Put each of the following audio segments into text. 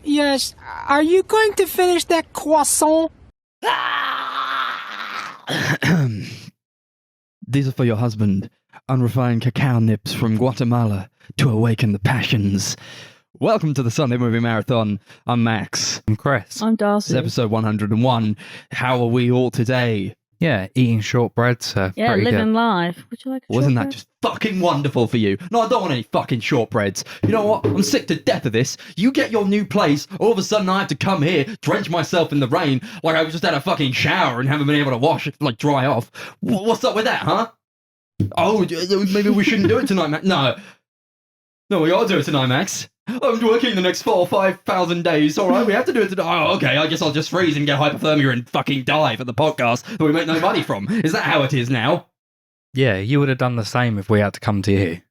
Yes. Are you going to finish that croissant? These are for your husband. Unrefined cacao nips from Guatemala to awaken the passions. Welcome to the Sunday Movie Marathon. I'm Max. I'm Chris. I'm This Darcy. is episode 101. How are we all today? Yeah, eating shortbread, so Yeah, pretty living good. life. Would you like a Wasn't that shortbread? just fucking wonderful for you? No, I don't want any fucking shortbreads. You know what? I'm sick to death of this. You get your new place, all of a sudden I have to come here, drench myself in the rain, like I just had a fucking shower and haven't been able to wash it, like dry off. What's up with that, huh? Oh, maybe we shouldn't do it tonight, Max. No, we gotta do it tonight, Max. I'm working the next 4,000 or 5,000 days. All right, we have to do it today. Oh, okay. I guess I'll just freeze and get hypothermia and fucking die for the podcast that we make no money from. Is that how it is now? Yeah, you would have done the same if we had to come to you.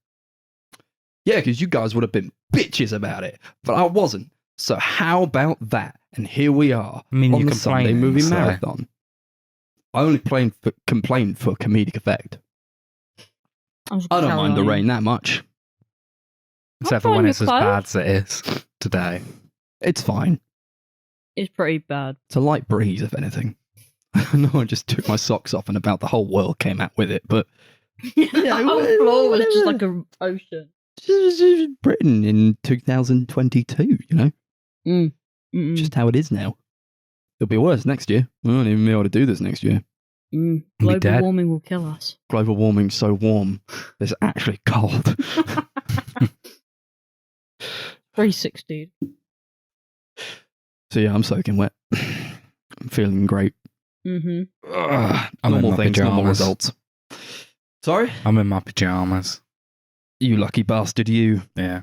Yeah, because you guys would have been bitches about it, but I wasn't. So how about that? And here we are I mean, on you the Sunday complaining, Movie so- Marathon. I only complain for comedic effect. I'm just I don't carry mind the on. rain that much. Except for fine when with it's as clothes. bad as it is today. It's fine. It's pretty bad. It's a light breeze, if anything. No, I just took my socks off and about the whole world came out with it, but The whole floor was just whatever. like an ocean. Just Britain in 2022, you know? Mm-mm. Just how it is now. It'll be worse next year. We won't even be able to do this next year. Be Global dead. warming will kill us. Global warming's so warm, it's actually cold. 360. So yeah, I'm soaking wet. I'm feeling great. Mm-hmm. Ugh, I'm in normal my things, normal pyjamas. results. Sorry? I'm in my pajamas. You lucky bastard, you. Yeah.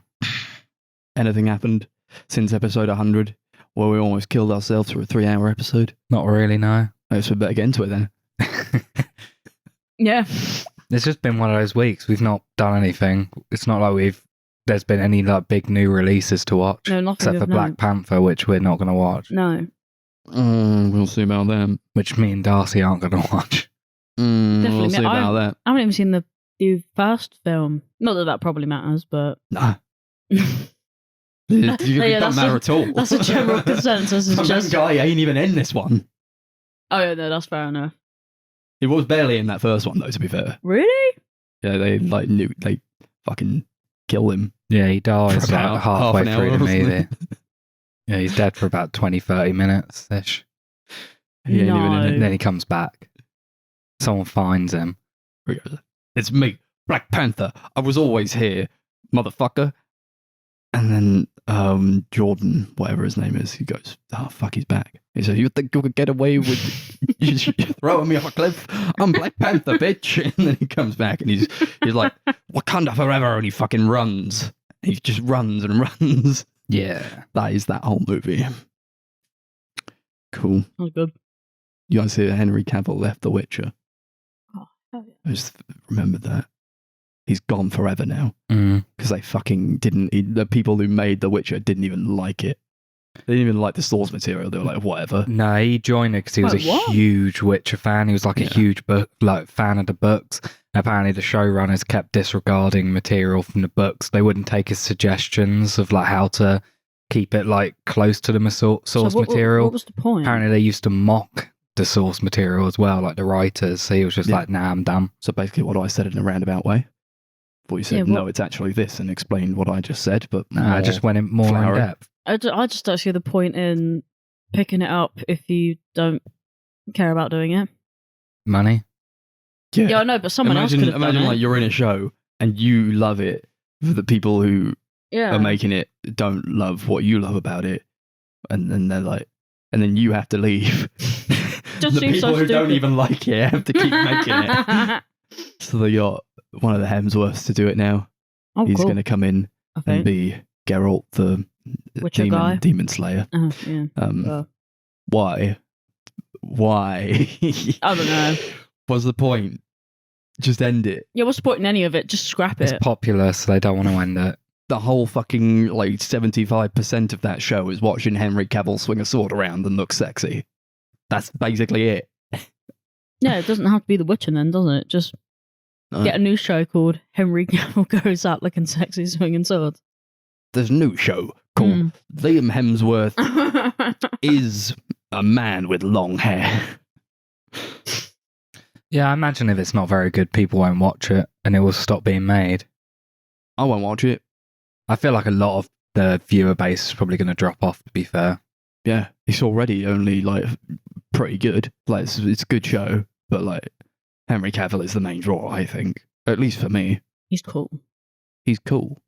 Anything happened since episode 100 where we almost killed ourselves for a 3-hour episode? Not really, no. I guess we better get into it then. Yeah. It's just been one of those weeks. We've not done anything. It's not like there's been any like big new releases to watch. No, nothing Except for of Black note. Panther, which we're not going to watch. No. We'll see about them. Which me and Darcy aren't going to watch. We'll Definitely see not. about that. I haven't even seen the first film. Not that that probably matters, but Nah. Yeah, It doesn't that's matter a- at all. that's a general consensus. It's That just, guy ain't even in this one. oh yeah, no, that's fair enough. He was barely in that first one, though, to be fair. Really? Yeah, they fucking kill him. Yeah, he dies For about like half halfway an hour through the or something. movie. Yeah, he's dead for about 20-30 minutes-ish. He ain't even in And it. then he comes back. Someone finds him. It's me, Black Panther. I was always here, motherfucker. And then Jordan, whatever his name is, he goes, "Oh fuck, he's back." He says, "You think you could get away with you throwing me off a cliff? I'm Black Panther, bitch." And then he comes back and he's like, "Wakanda forever," and he fucking runs. He just runs and runs. Yeah. That is that whole movie. Cool. That was good. You guys hear Henry Cavill left The Witcher? Oh, hell yeah. I just remembered that. He's gone forever now. Mm. Because they fucking didn't. The people who made The Witcher didn't even like it. They didn't even like the source material. They were like, whatever. No, he joined it because he was Wait, a what? huge Witcher fan. He was like a Yeah. huge book, like fan of the books. Apparently, the showrunners kept disregarding material from the books. They wouldn't take his suggestions of like how to keep it like close to the source So what material. was the point? Apparently, they used to mock the source material as well, like the writers. So he was just Yeah. like, "Nah, I'm done." So basically, what I said in a roundabout way. Thought you said, Yeah, no, it's actually this, and explained what I just said, but Nah, I just went in more in flowery. depth. I just don't see the point in picking it up if you don't care about doing it. Money. Yeah, I know, but someone else could have imagine done like it. you're in a show and you love it, but the people who Yeah. are making it don't love what you love about it, and then they're like, and then you have to leave. Just the seems people so who don't stupid. even like it have to keep making it. So they got one of the Hemsworths to do it now. Oh, He's cool. going to come in I and think. be Geralt the Witcher guy. demon slayer. Yeah. Why? Why? I don't know. What's the point? Just end it. Yeah, what's the point in any of it? Just scrap It's it. popular, so they don't want to end it. The whole fucking 75% of that show is watching Henry Cavill swing a sword around and look sexy. That's basically it. Yeah, it doesn't have to be The Witcher then, does it? Just No. get a new show called Henry Cavill Goes Out Looking Sexy Swinging Swords. There's a new show Cool. Liam Hemsworth is a man with long hair. Yeah, I imagine if it's not very good, people won't watch it and it will stop being made. I won't watch it. I feel like a lot of the viewer base is probably going to drop off, to be fair. Yeah, it's already only like pretty good. Like it's a good show, but like Henry Cavill is the main draw, I think. At least for me. He's cool. He's cool.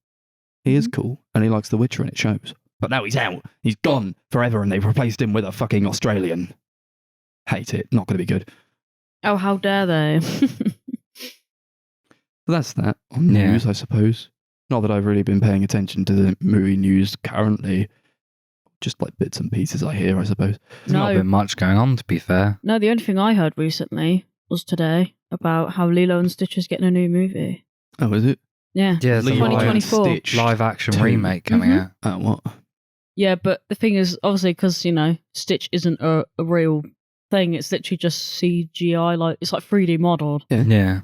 He is cool, and he likes The Witcher, and it shows. But now he's out. He's gone forever, and they've replaced him with a fucking Australian. Hate it. Not going to be good. Oh, how dare they? But that's that on news, I suppose. Not that I've really been paying attention to the movie news currently. Just like bits and pieces I hear, I suppose. There's not been much going on, to be fair. No, the only thing I heard recently was today about how Lilo and Stitch is getting a new movie. Oh, is it? Yeah, Yeah, it's a 2024 live action remake coming out. Oh, what? Yeah, but the thing is, obviously, because Stitch isn't a real thing. It's literally just CGI, like it's like 3D modeled. Yeah.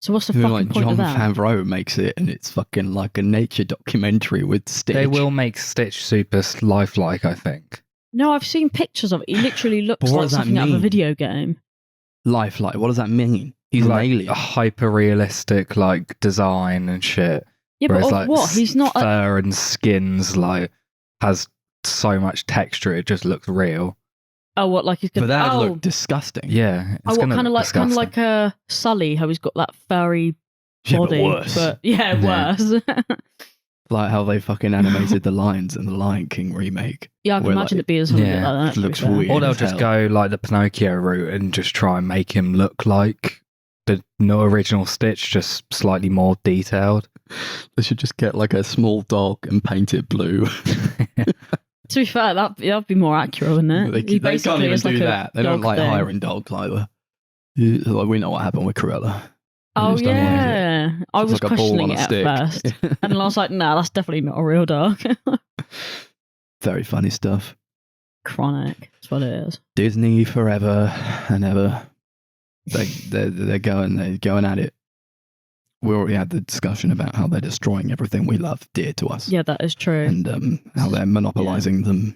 So what's the fucking like point John of that? Favreau makes it, and it's fucking like a nature documentary with Stitch. They will make Stitch super lifelike, I think. No, I've seen pictures of it. He literally looks what like does that something out of a mean? video game. Lifelike. What does that mean? He's like an alien. a hyper realistic like design and shit. Yeah, but Whereas, of like, what? He's not. fur and skins like has so much texture, it just looks real. Oh, what? Like he's But gonna. that would Oh, look disgusting. Yeah. oh, what? Kind of like Sully, how he's got that furry Yeah, but body, worse. but yeah, Yeah. worse. Like how they fucking animated the lions in the Lion King remake. Yeah, I can Where, imagine like, it being something yeah, like that. it to be looks fair. weird. Or they'll as just hell. go like the Pinocchio route and just try and make him look like the no original Stitch, just slightly more detailed. They should just get like a small dog and paint it blue. To be fair, that'd be more accurate, wouldn't it? They He can't basically even is like do a that. They don't dog like thing. hiring dogs either. Like, we know what happened with Cruella. They Oh just don't like it. yeah, I It's was like a ball questioning on it a at first, stick. and then I was like, "No, that's definitely not a real dog." Very funny stuff. Chronic, that's what it is. Disney forever and ever. They're going at it. We already had the discussion about how they're destroying everything we love dear to us. Yeah, that is true. And how they're monopolizing the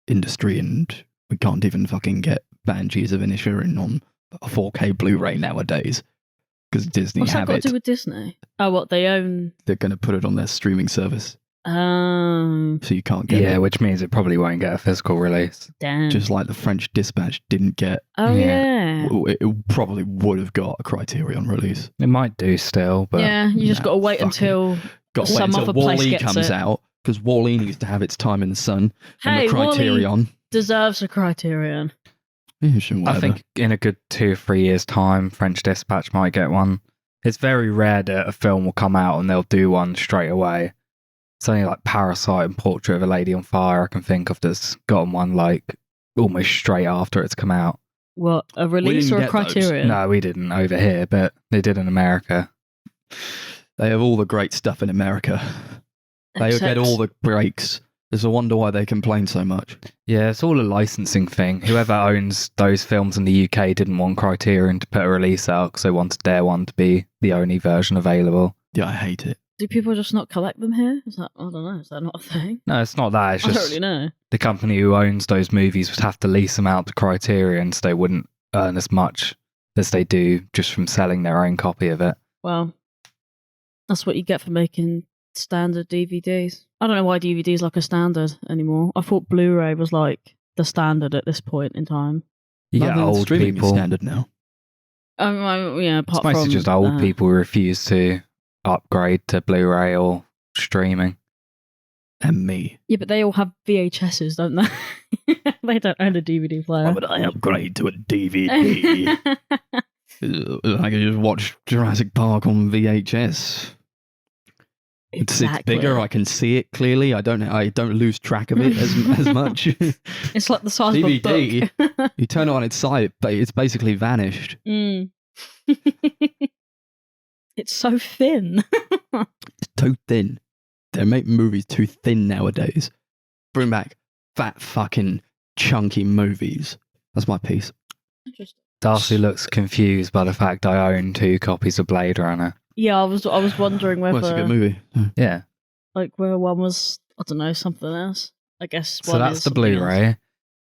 industry, and we can't even fucking get Banshees of Inisherin on a 4K Blu-ray nowadays because Disney What's that have got it. to do with Disney? Oh, what they own? They're going to put it on their streaming service, so you can't get Yeah, it. which means it probably won't get a physical release. Damn. Just like the French Dispatch didn't get. oh yeah. yeah. It probably would have got a Criterion release. It might do still, but Yeah, you just Nah, got to wait fuck until Got to wait some until other place Wall-E gets comes it. out because Wall-E needs to have its time in the sun. Hey, And the Criterion. deserves a Criterion. Yeah, sure, I whatever. think in a good 2 or 3 years' time, French Dispatch might get one. It's very rare that a film will come out and they'll do one straight away. It's only like Parasite and Portrait of a Lady on Fire I can think of that's gotten one like almost straight after it's come out. What, a release didn't or a get those. Criterion? No, we didn't over here, but they did in America. They have all the great stuff in America. They Except- get all the breaks. There's a wonder why they complain so much. Yeah, it's all a licensing thing. Whoever owns those films in the UK didn't want Criterion to put a release out because they wanted their one to be the only version available. Yeah, I hate it. Do people just not collect them here? Is that, I don't know, is that not a thing? No, it's not that. It's I don't just really know. the company who owns those movies would have to lease them out to Criterion so they wouldn't earn as much as they do just from selling their own copy of it. Well, that's what you get for making standard DVDs. I don't know why DVD's like a standard anymore. I thought Blu-ray was like the standard at this point in time. You No, get the old streaming is people. standard now. Yeah, It's apart mostly from just old people who refuse to upgrade to Blu-ray or streaming. And me. Yeah, but they all have VHSs, don't they? They don't own a DVD player. Why would I upgrade to a DVD? I can just watch Jurassic Park on VHS. It's bigger. I can see it clearly. I don't lose track of it as much. It's like the size DVD. of a book. You turn it on its side, but it's basically vanished. Mm. It's so thin. It's too thin. They make movies too thin nowadays. Bring back fat fucking chunky movies. That's my piece. Interesting. Darcy looks confused by the fact I own 2 copies of Blade Runner. Yeah, I was wondering whether Well, it's a good movie. Yeah. like whether one was I don't know, something else. I guess. So one that's is the something else. Blu-ray.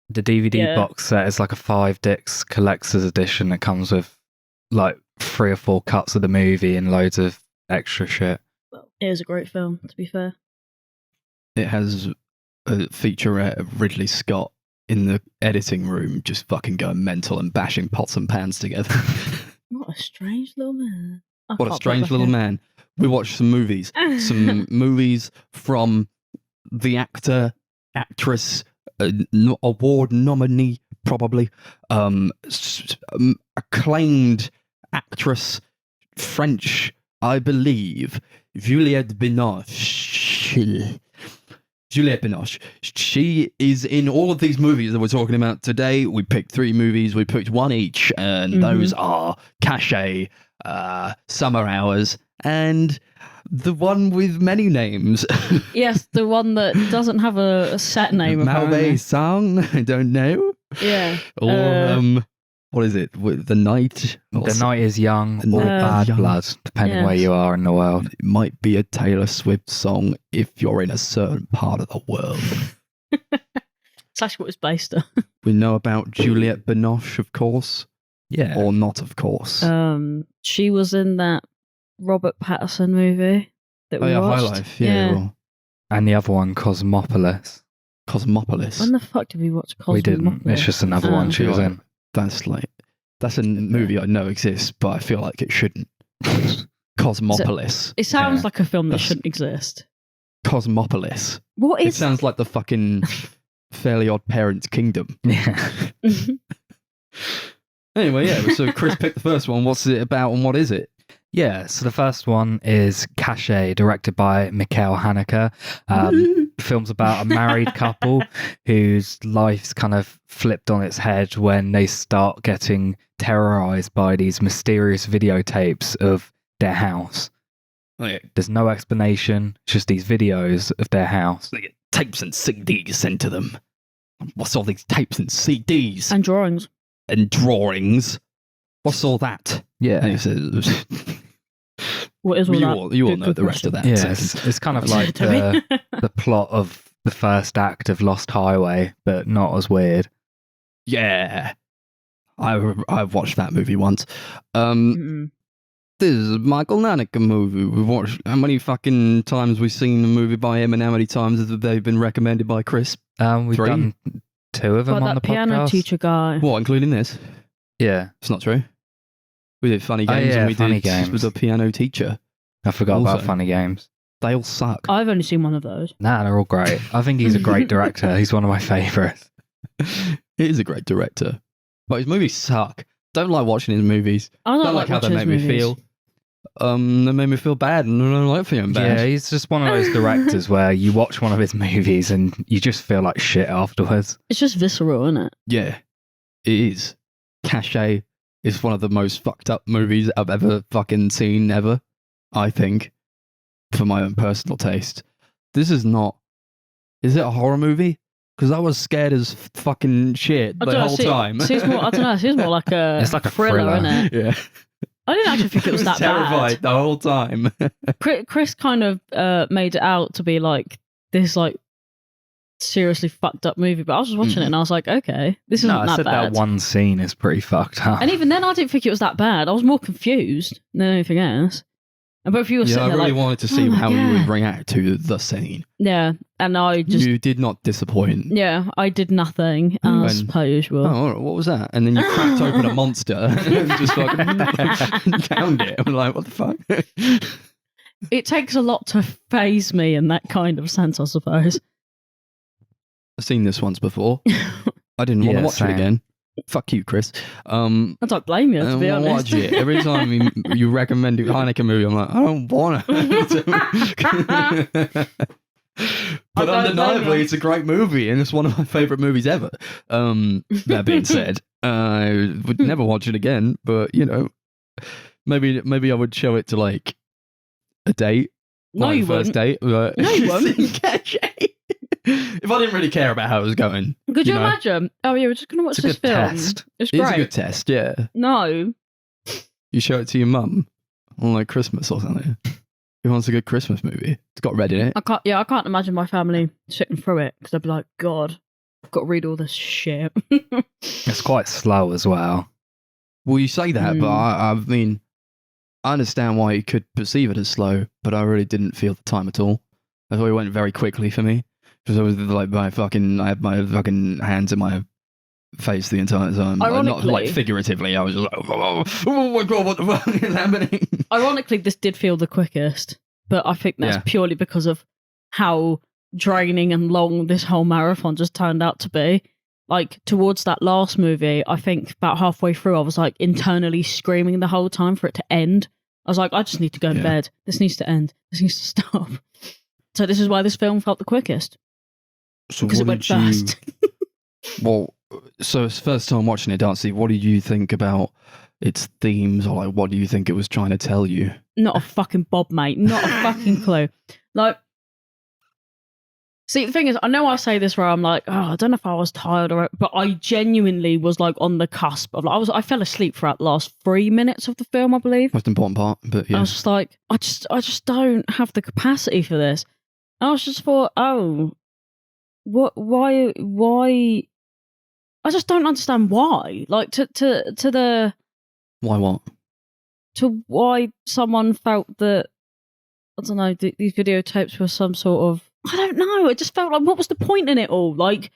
The DVD Yeah. box set is like a 5 discs collector's edition that comes with like 3 or 4 cuts of the movie and loads of extra shit. It is a great film, to be fair. It has a featurette of Ridley Scott in the editing room just fucking going mental and bashing pots and pans together. What a strange little man. What a strange little man. We watched some movies. Some movies from the actor, actress, award nominee, probably. Acclaimed actress, French, I believe, Juliette Binoche. Juliette Binoche. She is in all of these movies that we're talking about today. We picked 3 movies. We picked 1 each, and those are Caché, Summer Hours, and the one with many names. Yes, the one that doesn't have a set name. Mauvais Sang, I don't know. Yeah. Or, what is it? The Night? The Night is Young The or Night is Bad Young. Blood, depending Yes. where you are in the world. It might be a Taylor Swift song if you're in a certain part of the world. It's actually what it's based on. We know about Juliette Binoche, of course, Yeah. or not, of course. She was in that Robert Pattinson movie that we High watched. Life, yeah. Well, And the other one, Cosmopolis. Cosmopolis. When the fuck did we watch Cosmopolis? We didn't. It's just another one she was in. That's a movie I know exists, but I feel like it shouldn't. Cosmopolis. It sounds Yeah. like a film that That's- shouldn't exist. Cosmopolis. What It is? sounds like the fucking Fairly Odd Parents Kingdom. Yeah. Anyway, yeah, so Chris picked the first one. What's it about and what is it? Yeah, so the first one is Caché, directed by Mikhail Haneke. Film's about a married couple whose life's kind of flipped on its head when they start getting terrorized by these mysterious videotapes of their house. There's no explanation, just these videos of their house. They get tapes and CDs sent to them. What's all these tapes and CDs And drawings. and drawings? What's all that? Yeah. And he says, What is all you that? all know Good the rest of that. Yeah, sentence. it's kind of like Do we? the plot of the first act of Lost Highway, but not as weird. Yeah. I've watched that movie once. Mm-mm. This is a Michael Haneke movie. We've watched how many fucking times we've seen a movie by him, and how many times have they been recommended by Chris? We've 3? done 2 of them But on the that piano podcast. teacher guy. What, including this? Yeah, It's not true. We did Funny Games, yeah, and we Funny did Games. with the piano teacher. I forgot Also- about Funny Games. They all suck. I've only seen one of those. Nah, they're all great. I think he's a great director. He's one of my favourites. He is a great director, but his movies suck. Don't like watching his movies. I Don't like how they watching make his me movies. feel. They made me feel bad, and I don't like feeling bad. Yeah, he's just one of those directors where you watch one of his movies and you just feel like shit afterwards. It's just visceral, isn't it? Yeah, it is. Caché is one of the most fucked up movies I've ever fucking seen ever, I think, for my own personal taste. This is not... Is it a horror movie? Because I was scared as fucking shit I the don't know, whole time. Seems more, I don't know. It seems more like a, It's like a thriller, thriller. isn't it? Yeah. I didn't actually think it was that terrified bad. the whole time. Chris kind of made it out to be like this, like seriously fucked up movie. But I was just watching it and I was like, okay, this isn't No, I that said bad. that one scene is pretty fucked up. And even then, I didn't think it was that bad. I was more confused than anything else. And both of you were Yeah, sitting I there really like, wanted to see oh my how you would God. react to the scene. yeah. And I just, You did not disappoint. yeah, I did nothing as When- per usual. Oh, all right, what was that? And then you cracked open a monster and just fucking downed it. I'm like, what the fuck? It takes a lot to phase me in that kind of sense, I suppose. I've seen this once before. I didn't want Yeah, to watch same. it again. Fuck you, Chris. I don't blame you, to be I'll honest. watch it. Every time you recommend a Heineken movie, I'm like, I don't want to. But don't undeniably, blame you. it's a great movie, and it's one of my favourite movies ever. That being said, I would never watch it again. But you know, maybe I would show it to like a date, No, like you first wouldn't. date. But No, you won't. If I didn't really care about how it was going, Could you know, imagine? Oh yeah, we're just going to watch It's a this good film. test. It's it's a great. good test. Yeah, No, you show it to your mum on like Christmas or something. Who wants a good Christmas movie? It's got red in it. I can't imagine my family sitting through it because I'd be like, God, I've got to read all this shit. It's quite slow as well. Well, you say that, but I mean, I understand why you could perceive it as slow, but I really didn't feel the time at all. I thought it went very quickly for me because I was like, I had my fucking hands in my face the entire time. Not like figuratively. I was just like, oh my God, what the fuck is happening? Ironically, this did feel the quickest, but I think that's purely because of how draining and long this whole marathon just turned out to be. Like, towards that last movie, I think about halfway through, I was like internally screaming the whole time for it to end. I was like, I just need to go to bed. This needs to end. This needs to stop. So this is why this film felt the quickest. So because it went fast. Well, so it's first time watching it, Darcy. What did you think about its themes, or like, what do you think it was trying to tell you? Not a fucking bob, mate. Not a fucking clue. Like, see, the thing is, I know I say this where I'm like, oh, I don't know if I was tired or, but I genuinely was like on the cusp of, like, I fell asleep throughout the last 3 minutes of the film, I believe. Most important part, but yeah. I was just like, I just don't have the capacity for this. And I was just thought, oh, why? I just don't understand why. Like to the why what? To why someone felt that, I don't know, these videotapes were some sort of, I don't know. It just felt like, what was the point in it all? Like,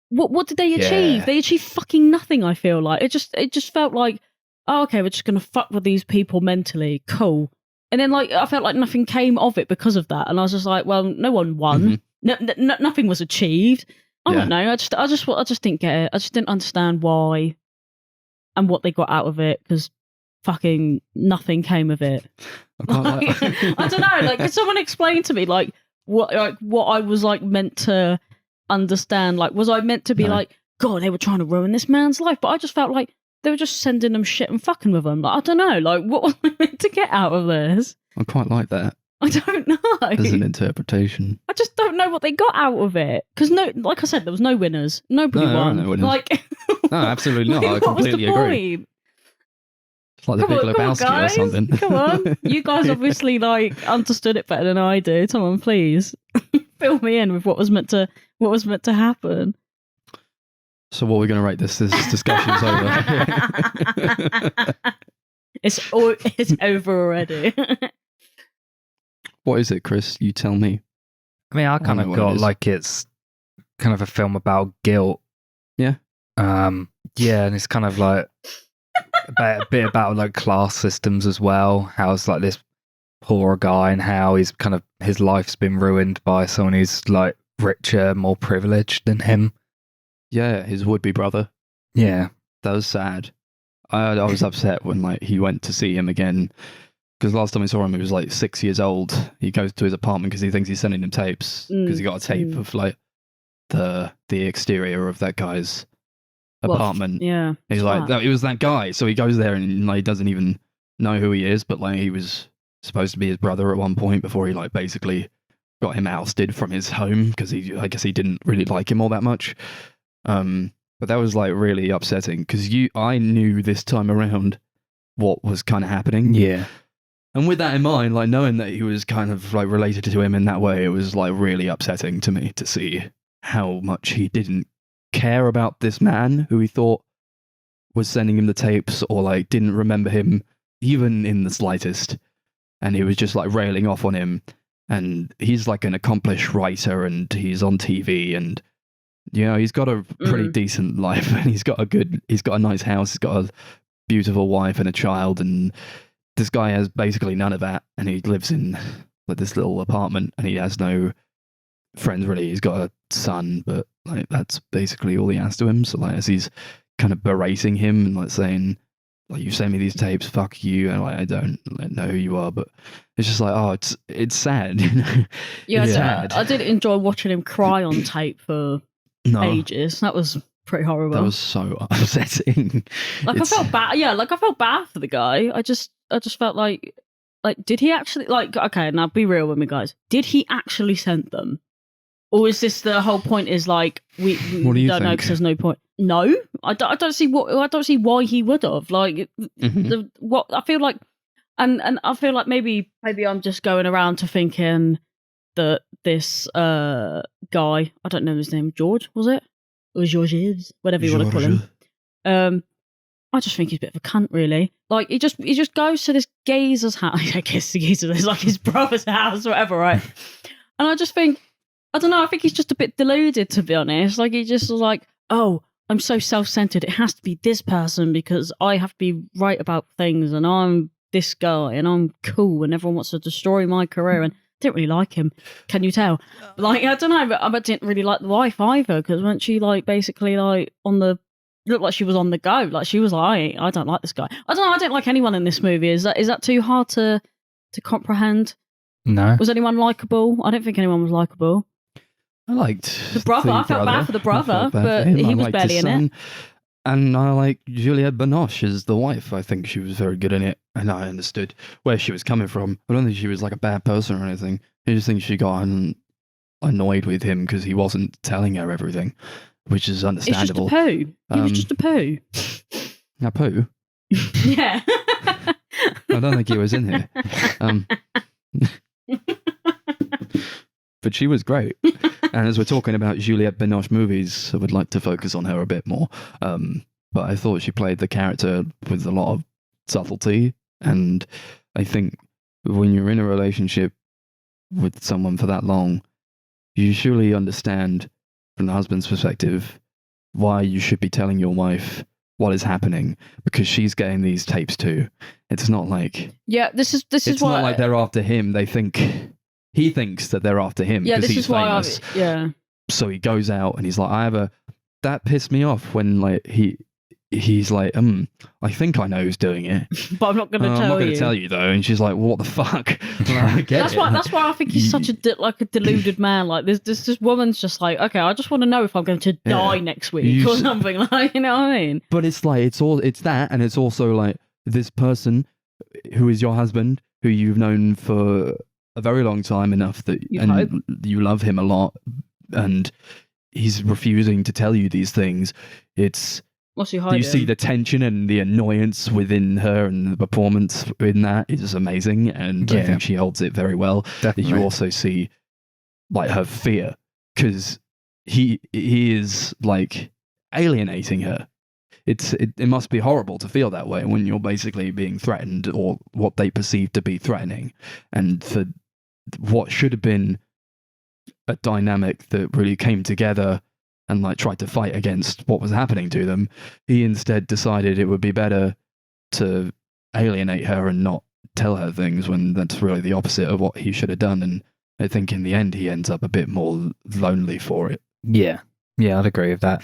what did they achieve? They achieved fucking nothing. I feel like it just felt like, oh, okay, we're just gonna fuck with these people mentally. Cool. And then, like, I felt like nothing came of it because of that. And I was just like, well, no one won. Nothing was achieved. I don't know. I just didn't get it. I just didn't understand why and what they got out of it, because fucking nothing came of it. I don't know. Like, could someone explain to me, like what I was like meant to understand? Like, was I meant to be like, God, they were trying to ruin this man's life? But I just felt like they were just sending them shit and fucking with them. Like, I don't know. Like, what was I meant to get out of this? I quite like that. I don't know. As an interpretation. I just don't know what they got out of it. Because, no, like I said, there was no winners. Nobody won. No winners. Like, no, absolutely not. I completely agree. It's like the Big Lebowski or something. Come on. You guys obviously, like, understood it better than I did. Come on, please. Fill me in with what was meant to happen. So what are we going to rate this? This discussion's over. It's over already. What is it, Chris? You tell me. I mean, I kind of got like it's kind of a film about guilt. Yeah. Yeah, and it's kind of like a bit about like class systems as well. How it's like this poor guy and how he's kind of, his life's been ruined by someone who's like richer, more privileged than him. Yeah, his would-be brother. Yeah. That was sad. I was upset when like he went to see him again, because last time we saw him, he was like 6 years old. He goes to his apartment because he thinks he's sending him tapes, because he got a tape of like the exterior of that guy's apartment. Yeah. He's like, it was that guy. So he goes there and like, he doesn't even know who he is, but like he was supposed to be his brother at one point before he like basically got him ousted from his home because I guess he didn't really like him all that much. But that was like really upsetting because I knew this time around what was kind of happening. Yeah. And with that in mind, like knowing that he was kind of like related to him in that way, it was like really upsetting to me to see how much he didn't care about this man who he thought was sending him the tapes, or like didn't remember him even in the slightest. And he was just like railing off on him. And he's like an accomplished writer and he's on TV and, you know, he's got a pretty decent life and he's got a nice house, he's got a beautiful wife and a child, and this guy has basically none of that, and he lives in like this little apartment and he has no friends really. He's got a son, but like that's basically all he has to him. So like as he's kind of berating him and like saying, like, you send me these tapes, fuck you, and like I don't know who you are, but it's just like, oh, it's sad, you know? Yeah, it's sad. I did enjoy watching him cry on tape for ages. That was pretty horrible. That was so upsetting. Like I felt bad. Yeah, like I felt bad for the guy. I just felt like did he actually, like, okay, now be real with me, guys. Did he actually send them? Or is this the whole point? Is like we what do you don't know because there's no point. No, I don't see why he would have. Like what I feel like And I feel like maybe I'm just going around to thinking that this guy, I don't know his name, George, was it? Or Georges, whatever you want to call him. I just think he's a bit of a cunt, really. Like, he just goes to this geezer's house. I guess the geezer is like his brother's house or whatever, right? And I just think, I don't know, I think he's just a bit deluded, to be honest. Like, he just was like, oh, I'm so self-centered. It has to be this person because I have to be right about things and I'm this guy and I'm cool and everyone wants to destroy my career. And I didn't really like him. Can you tell? Like, I don't know, but I didn't really like the wife either because when she, like, basically, like, looked like she was on the go. Like, she was like, I don't like this guy. I don't know, I don't like anyone in this movie. Is that too hard to comprehend? No. Was anyone likable? I don't think anyone was likable. I liked the brother. I felt bad for the brother, but he was barely in it. And I like Juliette Binoche as the wife. I think she was very good in it, and I understood where she was coming from. I don't think she was like a bad person or anything. I just think she got annoyed with him because he wasn't telling her everything, which is understandable. It's just a poo. He was just a poo. A poo? Yeah. I don't think he was in here. But she was great. And as we're talking about Juliette Binoche movies, I would like to focus on her a bit more. But I thought she played the character with a lot of subtlety. And I think when you're in a relationship with someone for that long, you surely understand from the husband's perspective why you should be telling your wife what is happening, because she's getting these tapes too. It's not like... Yeah, this is it's what... not like they're after him. He thinks that they're after him because he's famous. So he goes out and he's like, that pissed me off when like he's like, I think I know who's doing it, but I'm not going to tell you. I'm not going to tell you though. And she's like, well, what the fuck? That's why I think he's such a deluded man. Like this woman's just like, okay, I just want to know if I'm going to die next week or something. Like, you know what I mean? But it's like it's that, and it's also like this person who is your husband, who you've known for a very long time, enough that you love him a lot, and he's refusing to tell you these things. What's he hiding? You see the tension and the annoyance within her, and the performance in that is amazing, and I think she holds it very well. Definitely. You also see like her fear, because he is like alienating her. It must be horrible to feel that way when you're basically being threatened, or what they perceive to be threatening, and for what should have been a dynamic that really came together and like tried to fight against what was happening to them, he instead decided it would be better to alienate her and not tell her things, when that's really the opposite of what he should have done. And I think in the end he ends up a bit more lonely for it. Yeah, I'd agree with that.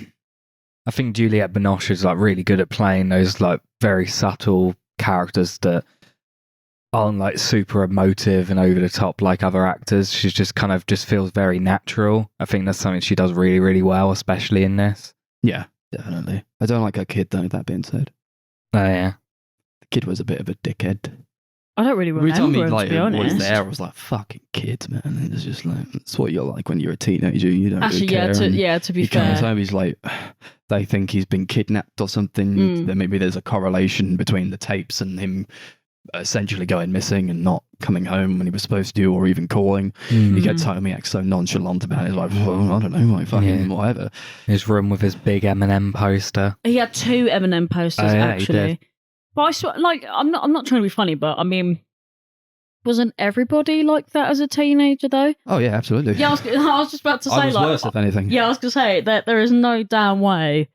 I think Juliette Binoche is like really good at playing those like very subtle characters that aren't like super emotive and over the top like other actors. She's just kind of just feels very natural. I think that's something she does really, really well, especially in this. Yeah, definitely. I don't like her kid though, that being said. Oh yeah. The kid was a bit of a dickhead. I don't really remember him, to be honest. Was there, I was like, fucking kids, man. It's just like, it's what you're like when you're a teenager. You don't actually really care. To be he fair. Comes home, he's like, they think he's been kidnapped or something. Then maybe there's a correlation between the tapes and him essentially going missing and not coming home when he was supposed to, or even calling. He gets home, he acts so nonchalant about it. He's like, well, I don't know, like fucking whatever. His room with his big M&M poster. He had 2 M&M posters, actually. But I swear, like, I'm not trying to be funny, but I mean, wasn't everybody like that as a teenager though? Oh yeah, absolutely. Yeah, I was just about to say, I was worse, if anything. Yeah, I was going to say that there is no damn way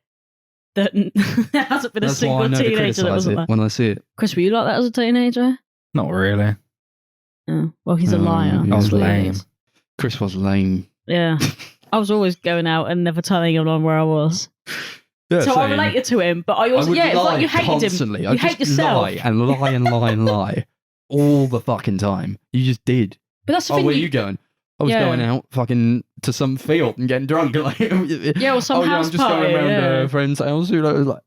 that there hasn't been a single teenager that wasn't like that. When I see it. Chris, were you like that as a teenager? Not really. Oh, well, he's a liar. I was lame. Chris was lame. Yeah. I was always going out and never telling anyone where I was. Yeah, so I related to him, but I also, it's like you hated constantly. him. You hate yourself. Lie and lie and lie and lie all the fucking time. You just did. But that's the thing. Where are you going? I was going out fucking to some field and getting drunk. Like, or some house I'm just party, going around a friend's house. I was like,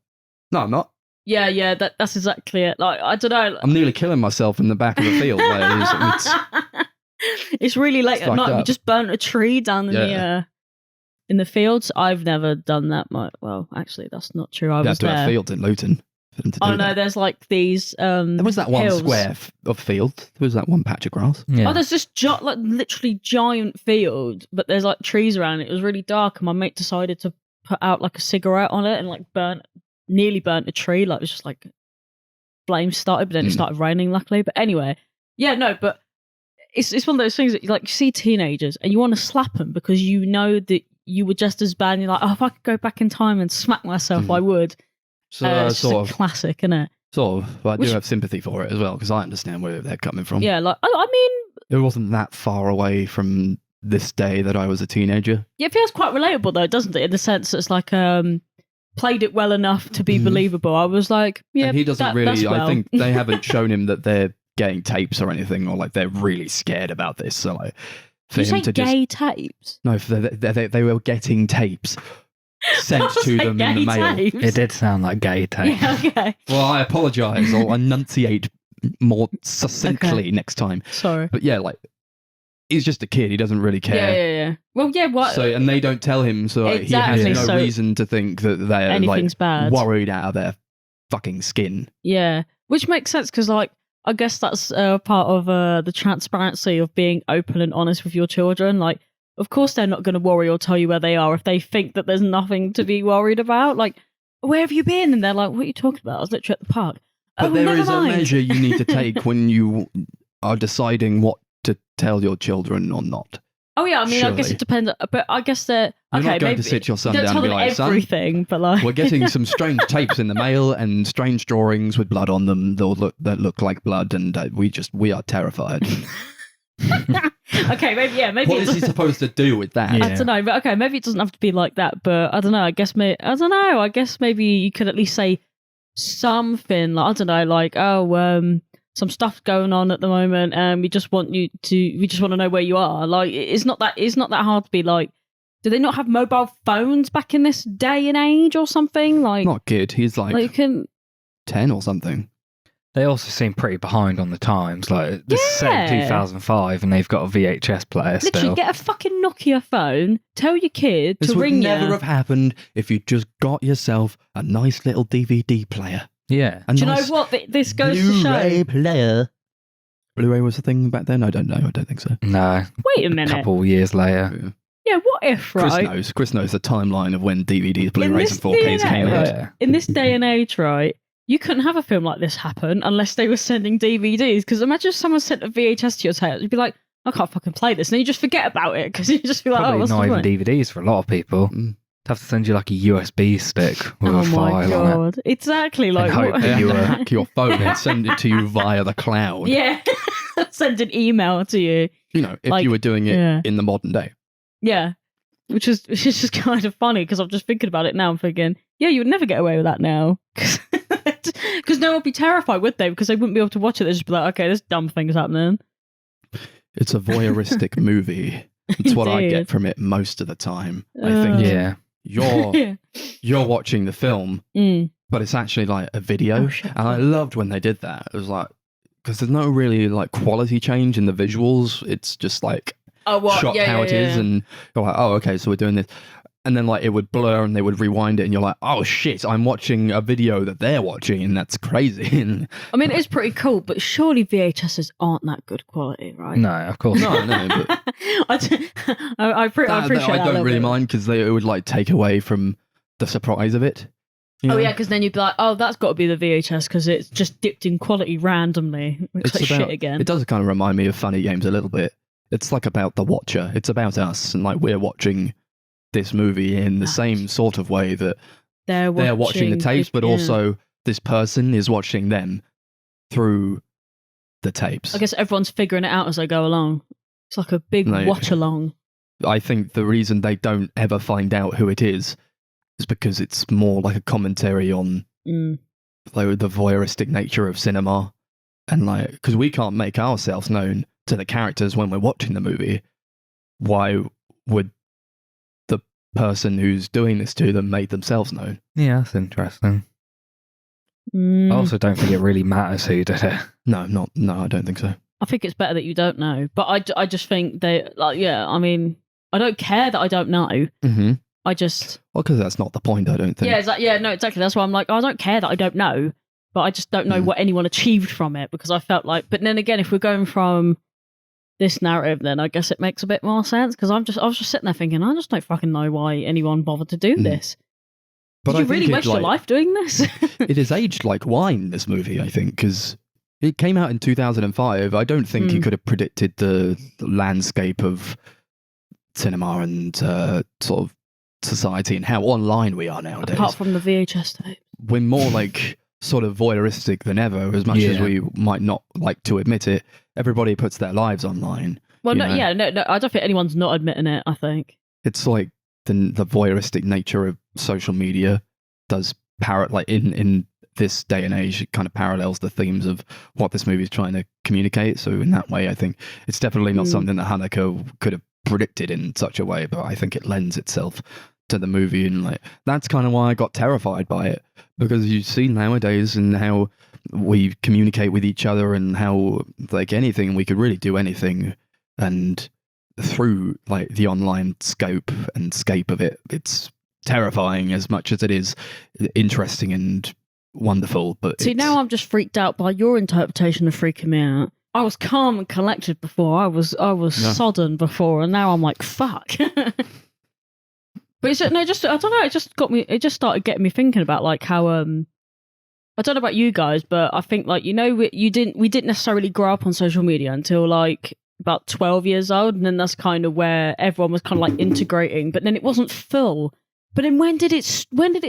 no, I'm not. Yeah, that's exactly it. Like, I don't know. I'm nearly killing myself in the back of the field. It's really late at night. We just burnt a tree down in the fields. I've never done that much. Well, actually, that's not true. I was there. A field in Luton. for them to do Oh no, that. there's like these. There was that one hills. square of field. There was that one patch of grass. Yeah. Oh, there's this like literally giant field, but there's like trees around it. It was really dark, and my mate decided to put out like a cigarette on it and like nearly burnt a tree. Like it was just like flames started, but then it started raining, luckily. But anyway, yeah, no, but it's one of those things that you see teenagers and you want to slap them because you know that you were just as bad. And you're like, oh, if I could go back in time and smack myself, I would. So It's just a classic, isn't it? Sort of. But I do have sympathy for it as well because I understand where they're coming from. Yeah, like I mean, It wasn't that far away from this day that I was a teenager. yeah, it feels quite relatable though, doesn't it? In the sense that it's like played it well enough to be believable. I was like, yeah, and he doesn't that's really. well. I think they haven't shown him that they're getting tapes or anything, or like they're really scared about this. So like, for Did you him say to just gay tapes? no, they were getting tapes sent to them in the mail. Tapes? It did sound like gay tape. Yeah, okay. Well, I apologise. I'll enunciate more succinctly next time. Sorry. But yeah, like he's just a kid. He doesn't really care. Yeah. Well, yeah. What? So and they don't tell him, so like, Exactly, he has no so reason to think that they're like anything's bad. worried out of their fucking skin. Yeah, which makes sense because, like, I guess that's part of the transparency of being open and honest with your children. Like, of course, they're not going to worry or tell you where they are if they think that there's nothing to be worried about. Like, where have you been? And they're like, what are you talking about? I was literally at the park. But Oh, there never is mind. a measure you need to take when you are deciding what to tell your children or not. Oh yeah, I mean, I guess Surely. it depends. But I guess that You're okay, not going maybe to sit your son don't down tell and be them like, son, everything, but like we're getting some strange tapes in the mail and strange drawings with blood on them that look like blood, and we are terrified. okay, maybe What it is he doesn't- supposed to do with that? Yeah. I don't know, but okay, maybe it doesn't have to be like that. But I don't know. I guess I guess maybe you could at least say something. Like I don't know, like some stuff going on at the moment, and we just want to know where you are. Like it's not that hard to be like. Do they not have mobile phones back in this day and age or something? Like Not a kid. He's like you can 10 or something. They also seem pretty behind on the times. Like this is set in Yeah. 2005, and they've got a VHS player literally still. get a fucking Nokia phone. Tell your kid This to would ring never you. have happened if you just got yourself a nice little DVD player. Yeah. A Do you nice know what? This goes to Blu-ray show. player. Blu-ray was a thing back then? I don't know. I don't think so. No. Wait a A minute. couple years later. Yeah, what if, Chris right? knows. Chris knows the timeline of when DVDs, Blu-rays, and this 4Ks came day, out. Yeah. In this day and age, right, you couldn't have a film like this happen unless they were sending DVDs. Because imagine if someone sent a VHS to your tape, you'd be like, I can't fucking play this. And then you just forget about it because you just be like, Probably oh, what's not the even point? DVDs for a lot of people. Mm. They'd have to send you like a USB stick with Oh a my file on it. god! Exactly, like hope what- that You you were- hack your phone and send it to you via the cloud. yeah, send an email to you. You know, if Like, you were doing it yeah. in the modern day. Yeah, which is just kind of funny because I'm just thinking about it now. I'm thinking, yeah, you would never get away with that now because no one would be terrified, would they? Because they wouldn't be able to watch it. They'd just be like, okay, this dumb thing's happening. It's a voyeuristic movie. That's what I Indeed. get from it most of the time. I think Yeah. you're watching the film, Mm. but it's actually like a video. Oh, shit. And I loved when they did that. It was like, because there's no really like quality change in the visuals. It's just like Oh, what? shot yeah, how yeah, it is, yeah. and you're like, oh, okay, so we're doing this. And then like it would blur and they would rewind it, and you're like, oh shit, I'm watching a video that they're watching, and that's crazy. And I mean, it's pretty cool, but surely VHSs aren't that good quality, right? No, of course. no, but I appreciate I that a don't little really bit. mind because it would like take away from the surprise of it. you Oh know? yeah, because then you'd be like, oh, that's got to be the VHS because it's just dipped in quality randomly. Looks like shit again. It does kind of remind me of Funny Games a little bit. It's like about the watcher. It's about us, and like we're watching this movie in the Nice. same sort of way that They're they're watching the tapes, but yeah. also this person is watching them through the tapes. I guess everyone's figuring it out as they go along. It's like a big Like- watch along. I think the reason they don't ever find out who it is because it's more like a commentary on Mm. like, the voyeuristic nature of cinema, and like because we can't make ourselves known to the characters when we're watching the movie. Why would the person who's doing this to them make themselves known? Yeah, that's interesting. Mm. I also don't think it really matters who did it. No, I don't think so. I think it's better that you don't know. But I just think they, like, yeah, I mean, I don't care that I don't know. Mm-hmm. I just, Well, because that's not the point. I don't think. yeah, no, exactly. That's why I'm like, I don't care that I don't know. but I just don't know what anyone achieved from it, because I felt like, but then again, if we're going from this narrative, then I guess it makes a bit more sense, because I was just sitting there thinking, I just don't fucking know why anyone bothered to do this. But Did you really waste your life doing this? It is aged like wine, this movie, I think, because it came out in 2005. I don't think you could have predicted the landscape of cinema and sort of society and how online we are nowadays. Apart from the VHS tape. We're more like sort of voyeuristic than ever, as much as we might not like to admit it. Everybody puts their lives online. Well, no, I don't think anyone's not admitting it, I think. It's like the voyeuristic nature of social media does like in this day and age, it kind of parallels the themes of what this movie is trying to communicate. So in that way, I think it's definitely not something that Haneke could have predicted in such a way, but I think it lends itself to the movie, and like that's kind of why I got terrified by it, because you see nowadays and how we communicate with each other and how like anything, we could really do anything, and through like the online scope and scape of it, it's terrifying as much as it is interesting and wonderful. But see, now I'm just freaked out by your interpretation of freaking me out. I was calm and collected before. I was sodden before, and now I'm like, fuck. But it's no, just I don't know. It just got me. It just started getting me thinking about like how I don't know about you guys, but I think like we didn't necessarily grow up on social media until like about 12 years old, and then that's kind of where everyone was kind of like integrating. But then it wasn't full. But then when did it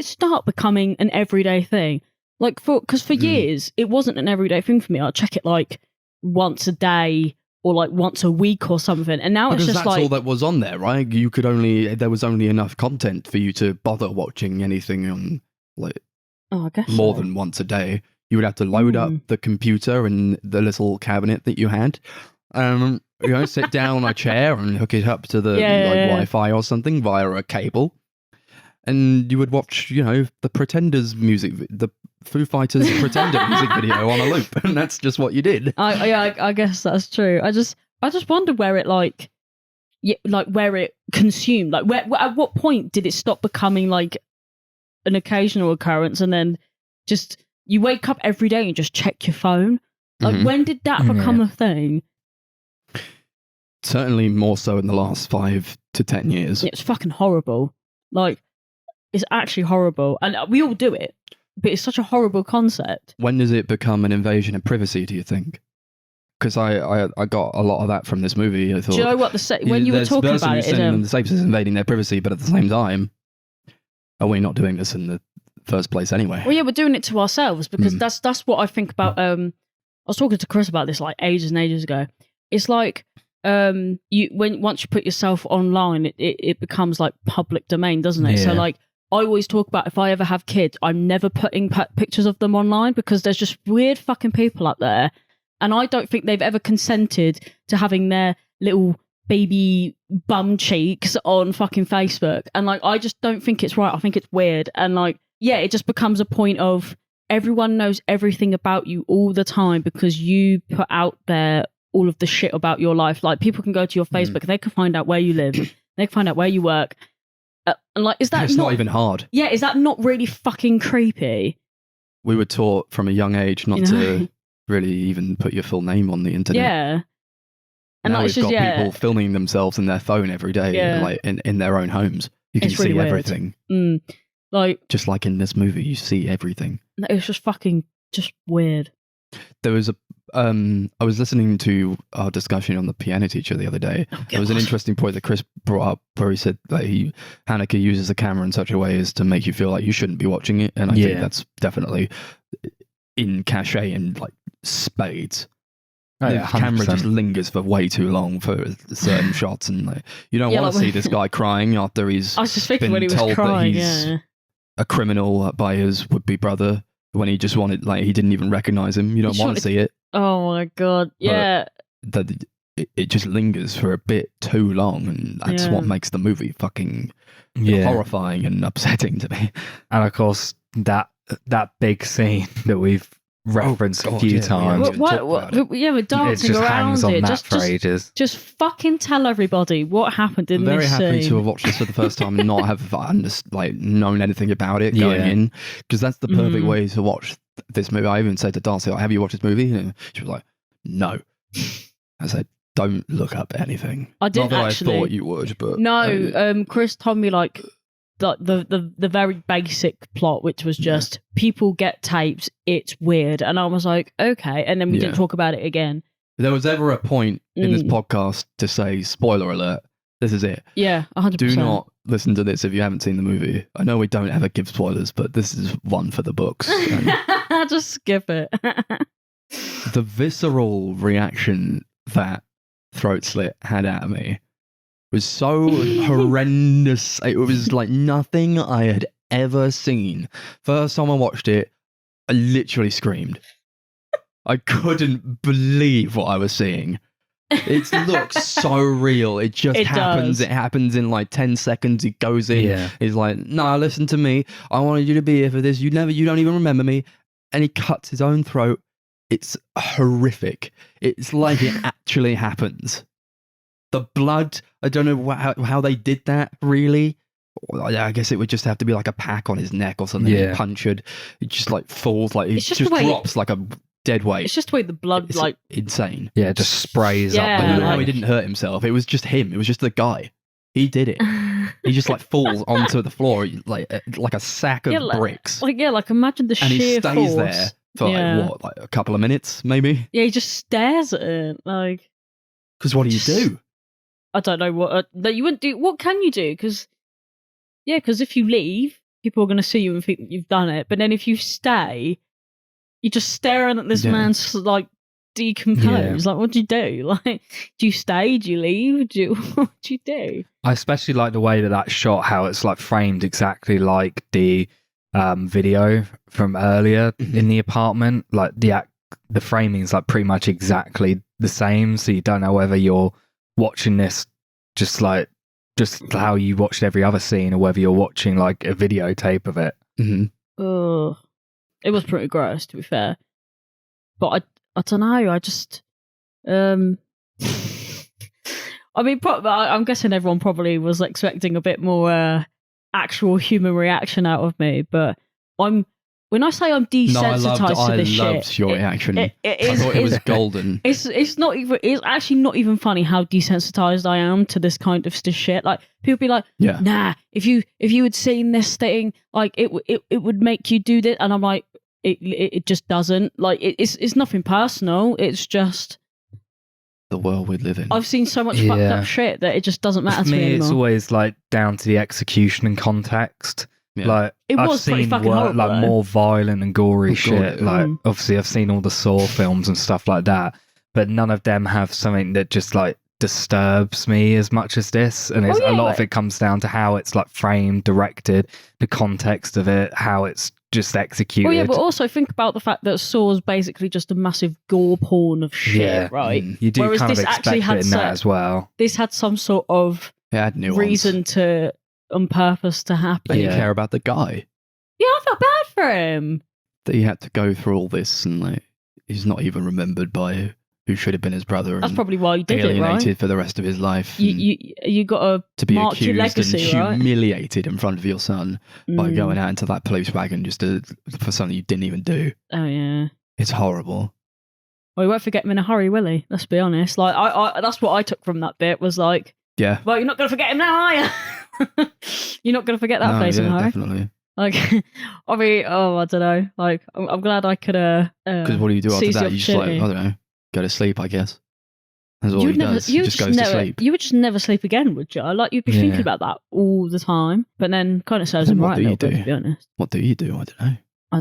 start becoming an everyday thing? Like because for years it wasn't an everyday thing for me. I'd check it like once a day or like once a week or something, and now because it's just that's like all that was on there, right? There was only enough content for you to bother watching anything on like I guess more than once a day. You would have to load up the computer and the little cabinet that you had, sit down on a chair and hook it up to the Wi-Fi or something via a cable. And you would watch, the Pretenders music, the Foo Fighters Pretender music video on a loop, and that's just what you did. I guess that's true. I just wonder where it where it consumed, like where at what point did it stop becoming like an occasional occurrence, and then just you wake up every day and just check your phone. Like when did that become a thing? Certainly more so in the last 5 to 10 years. It's fucking horrible. Like. It's actually horrible, and we all do it, but it's such a horrible concept. When does it become an invasion of privacy, do you think? Because I got a lot of that from this movie. I thought, do you know what when you were talking about it? The safest is invading their privacy, but at the same time, are we not doing this in the first place anyway? Well, yeah, we're doing it to ourselves, because that's what I think about. I was talking to Chris about this like ages and ages ago. It's like once you put yourself online, it becomes like public domain, doesn't it? Yeah. So like. I always talk about if I ever have kids, I'm never putting pictures of them online, because there's just weird fucking people out there, and I don't think they've ever consented to having their little baby bum cheeks on fucking Facebook, and like I just don't think it's right. I think it's weird, and like it just becomes a point of everyone knows everything about you all the time because you put out there all of the shit about your life. Like people can go to your Facebook, they can find out where you live, they can find out where you work. And like, is that it's not even hard? Yeah, is that not really fucking creepy? We were taught from a young age not to really even put your full name on the internet. Yeah, and now we've got people filming themselves in their phone every day, like in their own homes. You can see everything. Like just like in this movie, you see everything. It was just fucking weird. There was I was listening to our discussion on the piano teacher the other day. There was an interesting point that Chris brought up where he said that Haneke uses the camera in such a way as to make you feel like you shouldn't be watching it, and I think that's definitely in Caché and like spades. The camera just lingers for way too long for certain shots, and like you don't want to see this guy crying after he's been told that he's a criminal by his would-be brother. When he just wanted, like, he didn't even recognize him. You don't want to see it. Oh my god, yeah. But it just lingers for a bit too long, and that's what makes the movie fucking horrifying and upsetting to me. And of course, that big scene that we've referenced a few times. We're dancing around it. Ages. Just fucking tell everybody what happened in this scene. I'm very happy to have watched this for the first time and not have known anything about it going in, because that's the perfect way to watch this movie. I even said to Darcy, like, have you watched this movie? And she was like, no. I said, don't look up anything. I didn't Not that actually. I thought you would, but No, Chris told me like the very basic plot, which was just people get tapes, it's weird. And I was like, okay. And then we didn't talk about it again. If there was ever a point in this podcast to say, spoiler alert, this is it. Yeah, 100%. Do not listen to this if you haven't seen the movie. I know we don't ever give spoilers, but this is one for the books. Just skip it. The visceral reaction that Throat Slit had out of me was so horrendous. It was like nothing I had ever seen. First time I watched it, I literally screamed. I couldn't believe what I was seeing. It looks so real. It just happens. Does. It happens in like 10 seconds. He goes in. Yeah. He's like, no, listen to me. I wanted you to be here for this. You don't even remember me. And he cuts his own throat. It's horrific. It's like it actually happens. The blood, I don't know how they did that, really. I guess it would just have to be like a pack on his neck or something. Yeah. Punctured. It just like falls, like it just the way drops like a dead weight. It's just the way the blood, It's like, insane. Yeah, it just sprays Yeah, up. I don't know how like- he didn't hurt himself. It was just him. It was just the guy. He did it. He just like falls onto the floor like a sack of bricks. like imagine the And he sheer stays force. there for like a couple of minutes, maybe? Yeah, he just stares at it, like. Because what do you do? I don't know what that you wouldn't do. What can you do? Because if you leave, people are going to see you and think that you've done it. But then if you stay, you're just staring at this man's like decompose. Like, what do you do? Like, do you stay? Do you leave? What do you do? I especially like the way that shot, how it's like framed exactly like the video from earlier in the apartment. Like the framing is like pretty much exactly the same. So you don't know whether you're watching this just how you watched every other scene, or whether you're watching like a videotape of it. Oh, it was pretty gross, to be fair. But I don't know. I just I mean, I'm guessing everyone probably was expecting a bit more actual human reaction out of me. But when I say I'm desensitized to this shit, I loved your reaction. I thought it was golden. It's not even. It's actually not even funny how desensitized I am to this kind of shit. Like, people be like, "Nah, if you had seen this thing, like it would make you do this," and I'm like, it just doesn't. Like, it's nothing personal. It's just the world we live in. I've seen so much fucked up shit that it just doesn't matter to me anymore. It's always like down to the execution and context. Yeah. Like, I've seen pretty fucking horrible, like more violent and gory shit. Like, obviously, I've seen all the Saw films and stuff like that, but none of them have something that just like disturbs me as much as this. And a lot of it comes down to how it's like framed, directed, the context of it, how it's just executed. Well, yeah, but also think about the fact that Saw is basically just a massive gore porn of shit, right? You do Whereas kind of this expect actually it had in that as well. This had some sort of reason to, on purpose, to happen. But you care about the guy. Yeah, I felt bad for him. That he had to go through all this, and like he's not even remembered by who should have been his brother. That's probably why he did it, right? Alienated for the rest of his life. You got to be mark accused your legacy, and right? humiliated in front of your son by going out into that police wagon just for something you didn't even do. Oh yeah, it's horrible. Well, he won't forget him in a hurry, will he? Let's be honest. Like, I that's what I took from that bit, was like, yeah. Well, you're not going to forget him now, are you? You're not going to forget that face in a hurry. Definitely. Like, I mean, I don't know. Like, I'm glad I could. Because what do you do after that? You just like, I don't know, go to sleep, I guess. That's all he does. He just goes to sleep. You would just never sleep again, would you? Like, you'd be thinking about that all the time. But then, kind of serves him right a little bit, to be honest. What do you do? I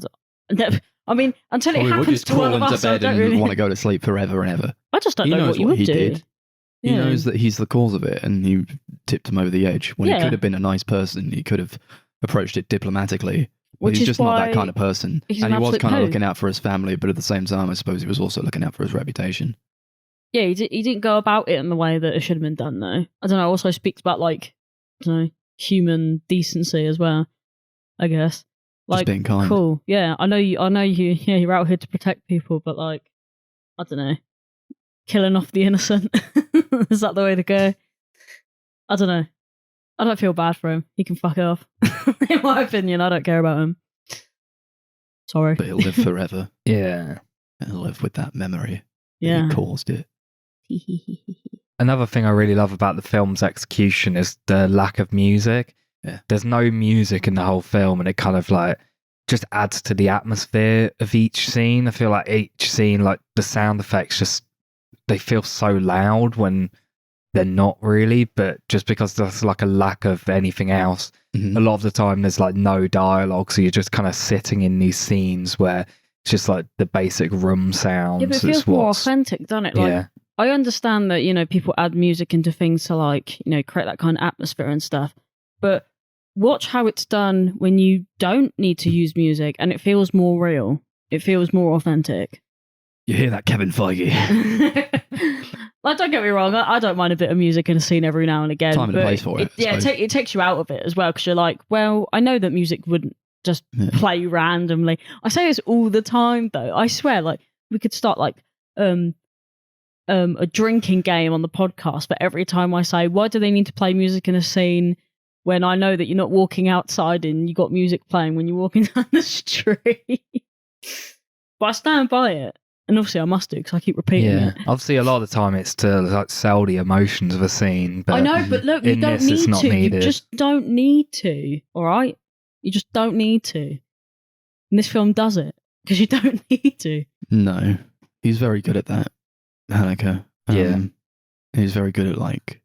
don't know. I mean, until it happens to one of us, I don't really want to go to sleep forever and ever. I just don't know what you would do. Did. He knows that he's the cause of it, and he tipped him over the edge. When he could have been a nice person, he could have approached it diplomatically. But he's just not that kind of person. And he was kind of looking out for his family, but at the same time, I suppose he was also looking out for his reputation. Yeah, he didn't go about it in the way that it should have been done, though. I don't know, also speaks about, like, I don't know, human decency as well, I guess. Like, just being kind. Cool. Yeah, I know you're out here to protect people, but, like, I don't know, killing off the innocent. Is that the way to go? I don't know. I don't feel bad for him. He can fuck off. In my opinion, I don't care about him. Sorry. But he'll live forever. Yeah. And he'll live with that memory. Yeah. He caused it. Another thing I really love about the film's execution is the lack of music. Yeah. There's no music in the whole film, and it kind of like just adds to the atmosphere of each scene. I feel like each scene, like the sound effects, just they feel so loud when they're not really, but just because there's like a lack of anything else, a lot of the time there's like no dialogue, so you're just kind of sitting in these scenes where it's just like the basic room sounds. Yeah, but it feels more authentic, doesn't it? Like, yeah. I understand that, people add music into things to like, create that kind of atmosphere and stuff. But watch how it's done when you don't need to use music and it feels more real. It feels more authentic. You hear that, Kevin Feige? Like, don't get me wrong, I don't mind a bit of music in a scene every now and again. Time and a place for it. It takes you out of it as well, because you're like, well, I know that music wouldn't just play randomly. I say this all the time, though. I swear, like, we could start like a drinking game on the podcast, but every time I say, why do they need to play music in a scene when I know that you're not walking outside and you got music playing when you're walking down the street? But I stand by it. And obviously I must do, because I keep repeating it. Obviously a lot of the time it's to like sell the emotions of a scene. But I know, but look, you don't need to. Needed. You just don't need to, all right? You just don't need to. And this film does it, because you don't need to. No. He's very good at that, Haneke. He's very good at, like,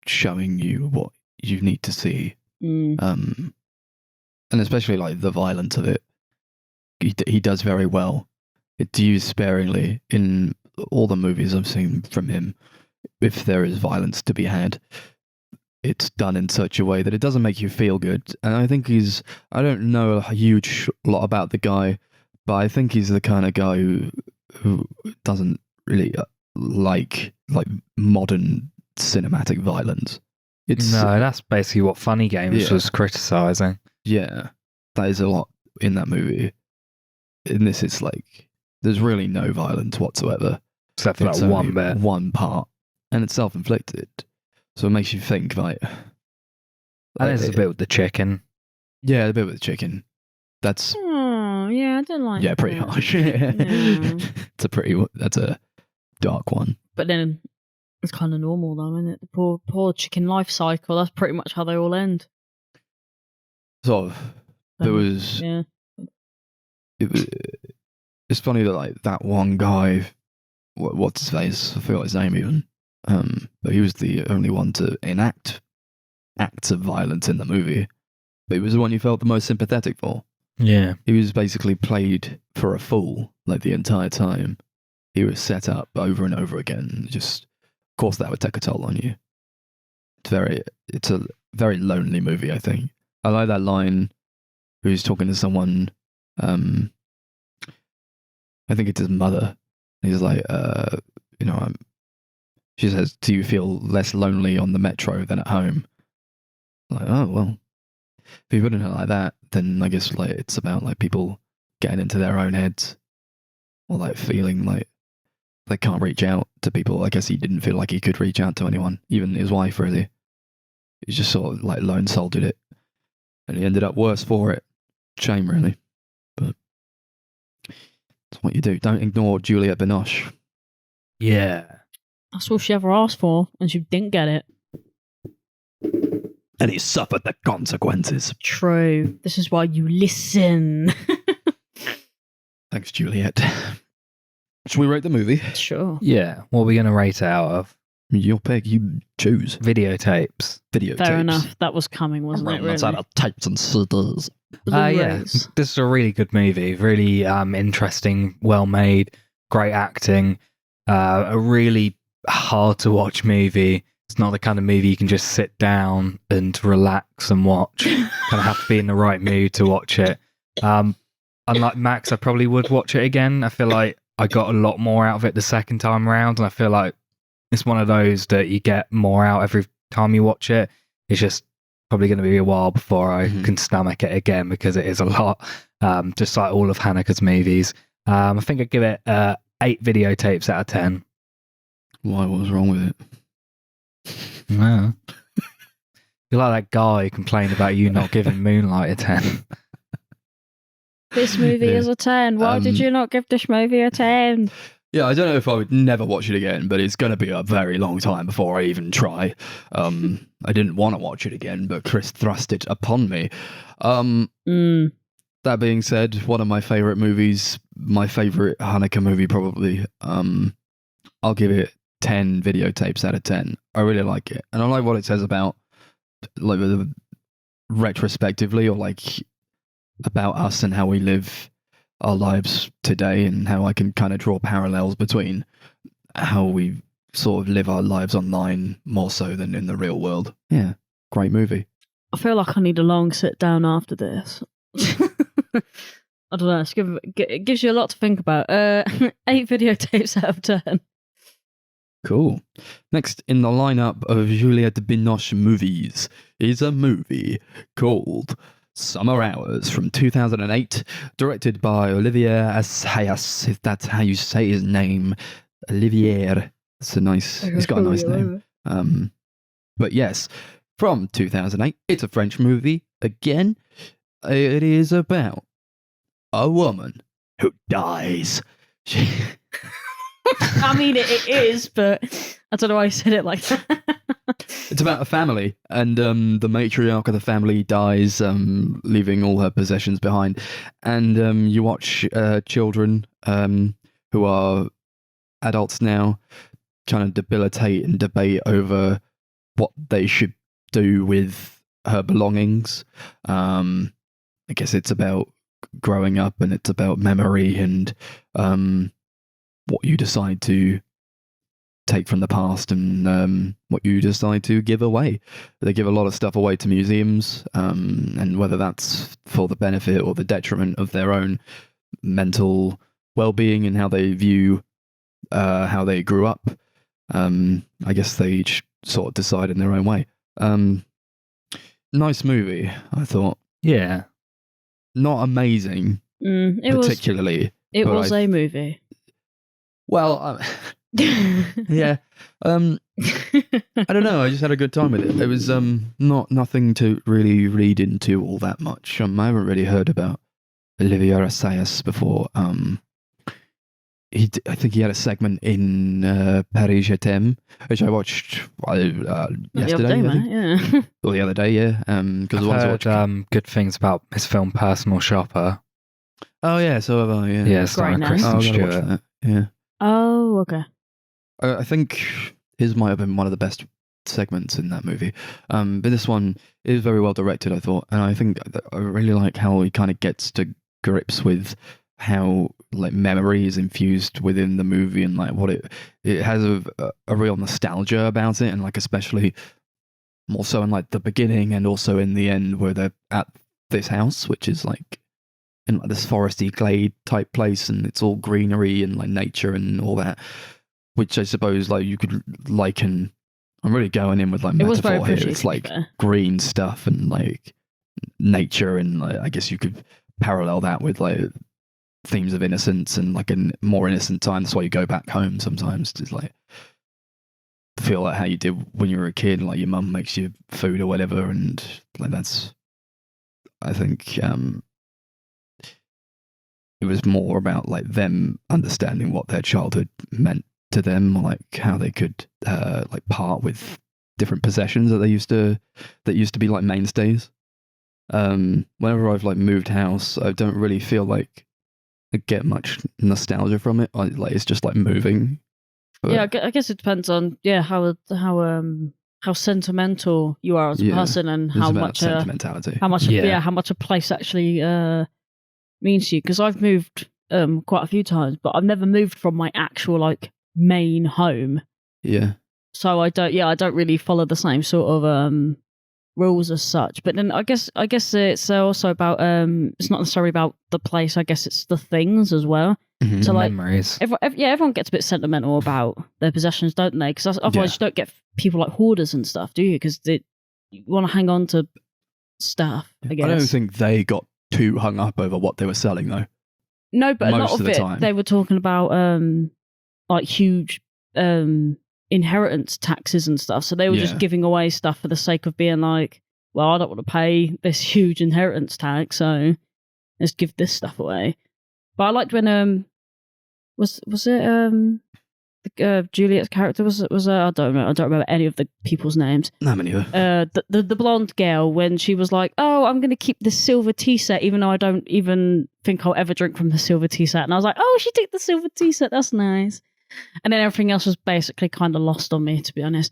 showing you what you need to see. And especially, like, the violence of it. He does very well. It's used sparingly in all the movies I've seen from him. If there is violence to be had, it's done in such a way that it doesn't make you feel good. And I think I don't know a huge lot about the guy, but I think he's the kind of guy who doesn't really like modern cinematic violence. No, that's basically what Funny Games was criticising. Yeah, that is a lot in that movie. In this, it's like there's really no violence whatsoever. Except for that one bit. One part. And it's self-inflicted. So it makes you think, like... And there's a bit with the chicken. Yeah, the bit with the chicken. That's... Oh, yeah, I don't like Yeah, pretty harsh. That's a dark one. But then it's kind of normal though, isn't it? The poor chicken life cycle, that's pretty much how they all end. Sort of. There was... Yeah. It's funny that like that one guy, what's his face? I forgot his name even. But he was the only one to enact acts of violence in the movie. But he was the one you felt the most sympathetic for. Yeah, he was basically played for a fool like the entire time. He was set up over and over again. Just, of course, that would take a toll on you. It's a very lonely movie. I think I like that line. Who's talking to someone. I think it's his mother. He's like, she says, do you feel less lonely on the metro than at home? I'm like, oh, well, if you put it like that, then I guess like it's about like people getting into their own heads or like feeling like they can't reach out to people. I guess he didn't feel like he could reach out to anyone, even his wife, really. He just sort of like lone soldiered it, and he ended up worse for it. Shame, really. But that's what you do. Don't ignore Juliette Binoche. Yeah. That's all she ever asked for, and she didn't get it. And he suffered the consequences. True. This is why you listen. Thanks, Juliette. Should we rate the movie? Sure. Yeah. What are we going to rate it out of? Your pick. You choose. Videotapes. Fair enough. That was coming, wasn't it? Really? Out of tapes and CDs. Yeah. This is a really good movie. Really interesting, well made, great acting. A really hard to watch movie. It's not the kind of movie you can just sit down and relax and watch. Kind of have to be in the right mood to watch it. Unlike Max, I probably would watch it again. I feel like I got a lot more out of it the second time around, and I feel like it's one of those that you get more out every time you watch it. It's just probably going to be a while before I can stomach it again, because it is a lot, just like all of Haneke's movies. I think I'd give it 8 videotapes out of 10. Why? What was wrong with it? No. You're like that guy who complained about you not giving Moonlight a 10. This movie is a 10. Why did you not give this movie a 10? Yeah, I don't know if I would never watch it again, but it's going to be a very long time before I even try. I didn't want to watch it again, but Chris thrust it upon me. That being said, one of my favourite movies, my favourite Hanukkah movie probably, I'll give it 10 videotapes out of 10. I really like it. And I like what it says about, like, retrospectively, or like about us and how we live our lives today, and how I can kind of draw parallels between how we sort of live our lives online more so than in the real world. Yeah, great movie. I feel like I need a long sit down after this. I don't know. It gives you a lot to think about. 8 videotapes out of 10. Cool. Next in the lineup of Juliette Binoche movies is a movie called Summer Hours from 2008, directed by Olivier Assayas, if that's how you say his name. Olivier. He's got a nice name. But yes, from 2008, it's a French movie. Again, it is about a woman who dies. I mean, it is, but I don't know why I said it like that. It's about a family, and the matriarch of the family dies, leaving all her possessions behind. And you watch children who are adults now kind of debilitate and debate over what they should do with her belongings. I guess it's about growing up, and it's about memory, and what you decide to take from the past, and what you decide to give away. They give a lot of stuff away to museums, and whether that's for the benefit or the detriment of their own mental well-being and how they view how they grew up, I guess they each sort of decide in their own way. Nice movie, I thought. Yeah. Not amazing, particularly. It was a movie. Well, yeah. I don't know. I just had a good time with it. It was nothing to really read into all that much. I haven't really heard about Olivier Assayas before. I think he had a segment in Paris Je t'aime, which I watched yesterday. Or the other day, yeah. Because I've heard good things about his film Personal Shopper. Oh yeah, so have I. Yeah, yeah, starring Kristen Stewart. Yeah. Oh, okay. I think his might have been one of the best segments in that movie. But this one is very well directed, I thought, and I think I really like how he kind of gets to grips with how like memory is infused within the movie, and like what it has a real nostalgia about it, and like especially more so in like the beginning and also in the end where they're at this house, which is like in like this foresty glade type place, and it's all greenery and like nature and all that, which I suppose like you could liken. I'm really going in with like metaphor here. It's like green stuff and like nature, and like, I guess you could parallel that with like themes of innocence and like a more innocent time. That's why you go back home sometimes to like feel like how you did when you were a kid, like your mum makes you food or whatever, and like that's, I think it was more about like them understanding what their childhood meant to them, like how they could like part with different possessions that used to be like mainstays. Whenever I've like moved house, I don't really feel like I get much nostalgia from it. Like it's just like moving. But yeah, I guess it depends on how sentimental you are as a person, and how much sentimentality. How much a place actually means to you. Because I've moved quite a few times, but I've never moved from my actual like main home. Yeah. So I don't really follow the same sort of rules as such. But then I guess it's also about it's not necessarily about the place. I guess it's the things as well. Mm-hmm. So like memories. Everyone gets a bit sentimental about their possessions, don't they? Because otherwise you don't get people like hoarders and stuff, do you? Because you want to hang on to stuff. I guess. I don't think they got too hung up over what they were selling though. No, but Most a lot of it time. they were talking about like huge inheritance taxes and stuff. So they were just giving away stuff for the sake of being like, well, I don't want to pay this huge inheritance tax, so Let's give this stuff away. But I liked when was it Juliette's character was I don't remember any of the people's names. No, me neither. The blonde girl, when she was like, "Oh, I'm going to keep this silver tea set, even though I don't even think I'll ever drink from the silver tea set." And I was like, "Oh, she took the silver tea set. That's nice." And then everything else was basically kind of lost on me, to be honest.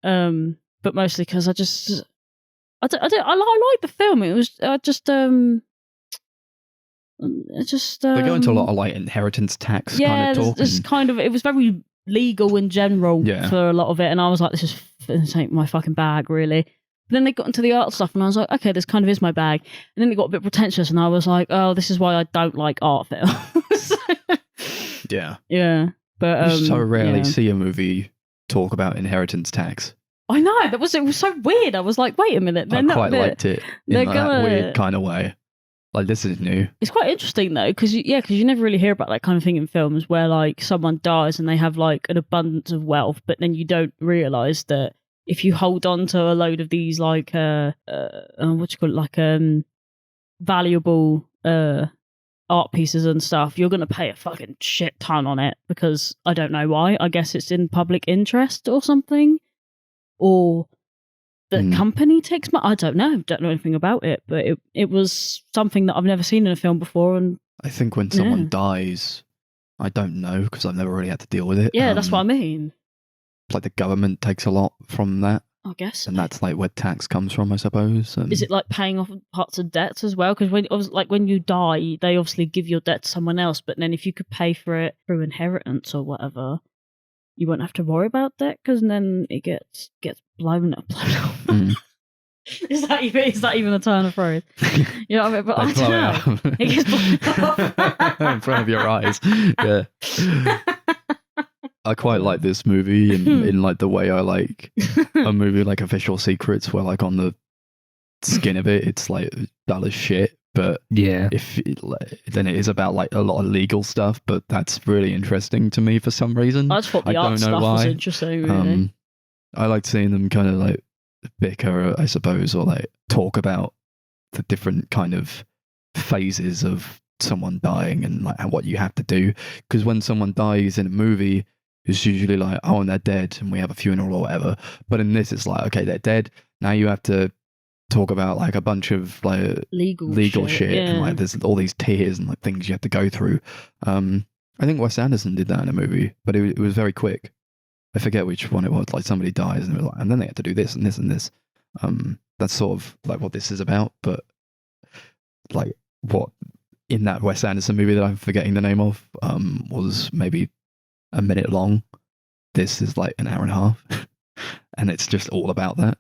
But mostly because I like the film. It was they go into a lot of like inheritance tax kind of talk. Just kind of, it was very legal in general for a lot of it, and I was like, this ain't my fucking bag, really. But then they got into the art stuff, and I was like, okay, this kind of is my bag. And then it got a bit pretentious, and I was like, oh, this is why I don't like art films. Yeah. But you so rarely see a movie talk about inheritance tax. I know, it was so weird. I was like, wait a minute, I quite liked it in that weird kind of way. Like, this is new. It's quite interesting though, because you never really hear about that kind of thing in films where like someone dies and they have like an abundance of wealth, but then you don't realise that if you hold on to a load of these like valuable art pieces and stuff, you're gonna pay a fucking shit ton on it, because I don't know why. I guess it's in public interest or something, or the company takes money. I don't know anything about it, but it was something that I've never seen in a film before. And I think when someone dies, I don't know, because I've never really had to deal with it. Yeah, that's what I mean. Like the government takes a lot from that, I guess, and that's like where tax comes from, I suppose. Is it like paying off parts of debts as well? Because when you die, they obviously give your debt to someone else, but then if you could pay for it through inheritance or whatever, you won't have to worry about that, because then it gets blown up. Is that even a turn of phrase? You know what I mean? But I don't know. It gets blown up in front of your eyes. Yeah. I quite like this movie in like the way I like a movie like Official Secrets, where like on the skin of it, it's like dull as shit. But then it is about like a lot of legal stuff, but that's really interesting to me for some reason. I just thought the art stuff was interesting, really. I like seeing them kind of like bicker, I suppose, or like talk about the different kind of phases of someone dying and like what you have to do. Because when someone dies in a movie, it's usually like, oh, and they're dead and we have a funeral or whatever. But in this, it's like, okay, they're dead. Now you have to talk about like a bunch of like legal shit and like there's all these tiers and like things you have to go through. I think Wes Anderson did that in a movie, but it was very quick. I forget which one it was. Like somebody dies and, like, and then they have to do this and this and this. That's sort of like what this is about. But like what in that Wes Anderson movie that I'm forgetting the name of was maybe a minute long. This is like an hour and a half, and it's just all about that.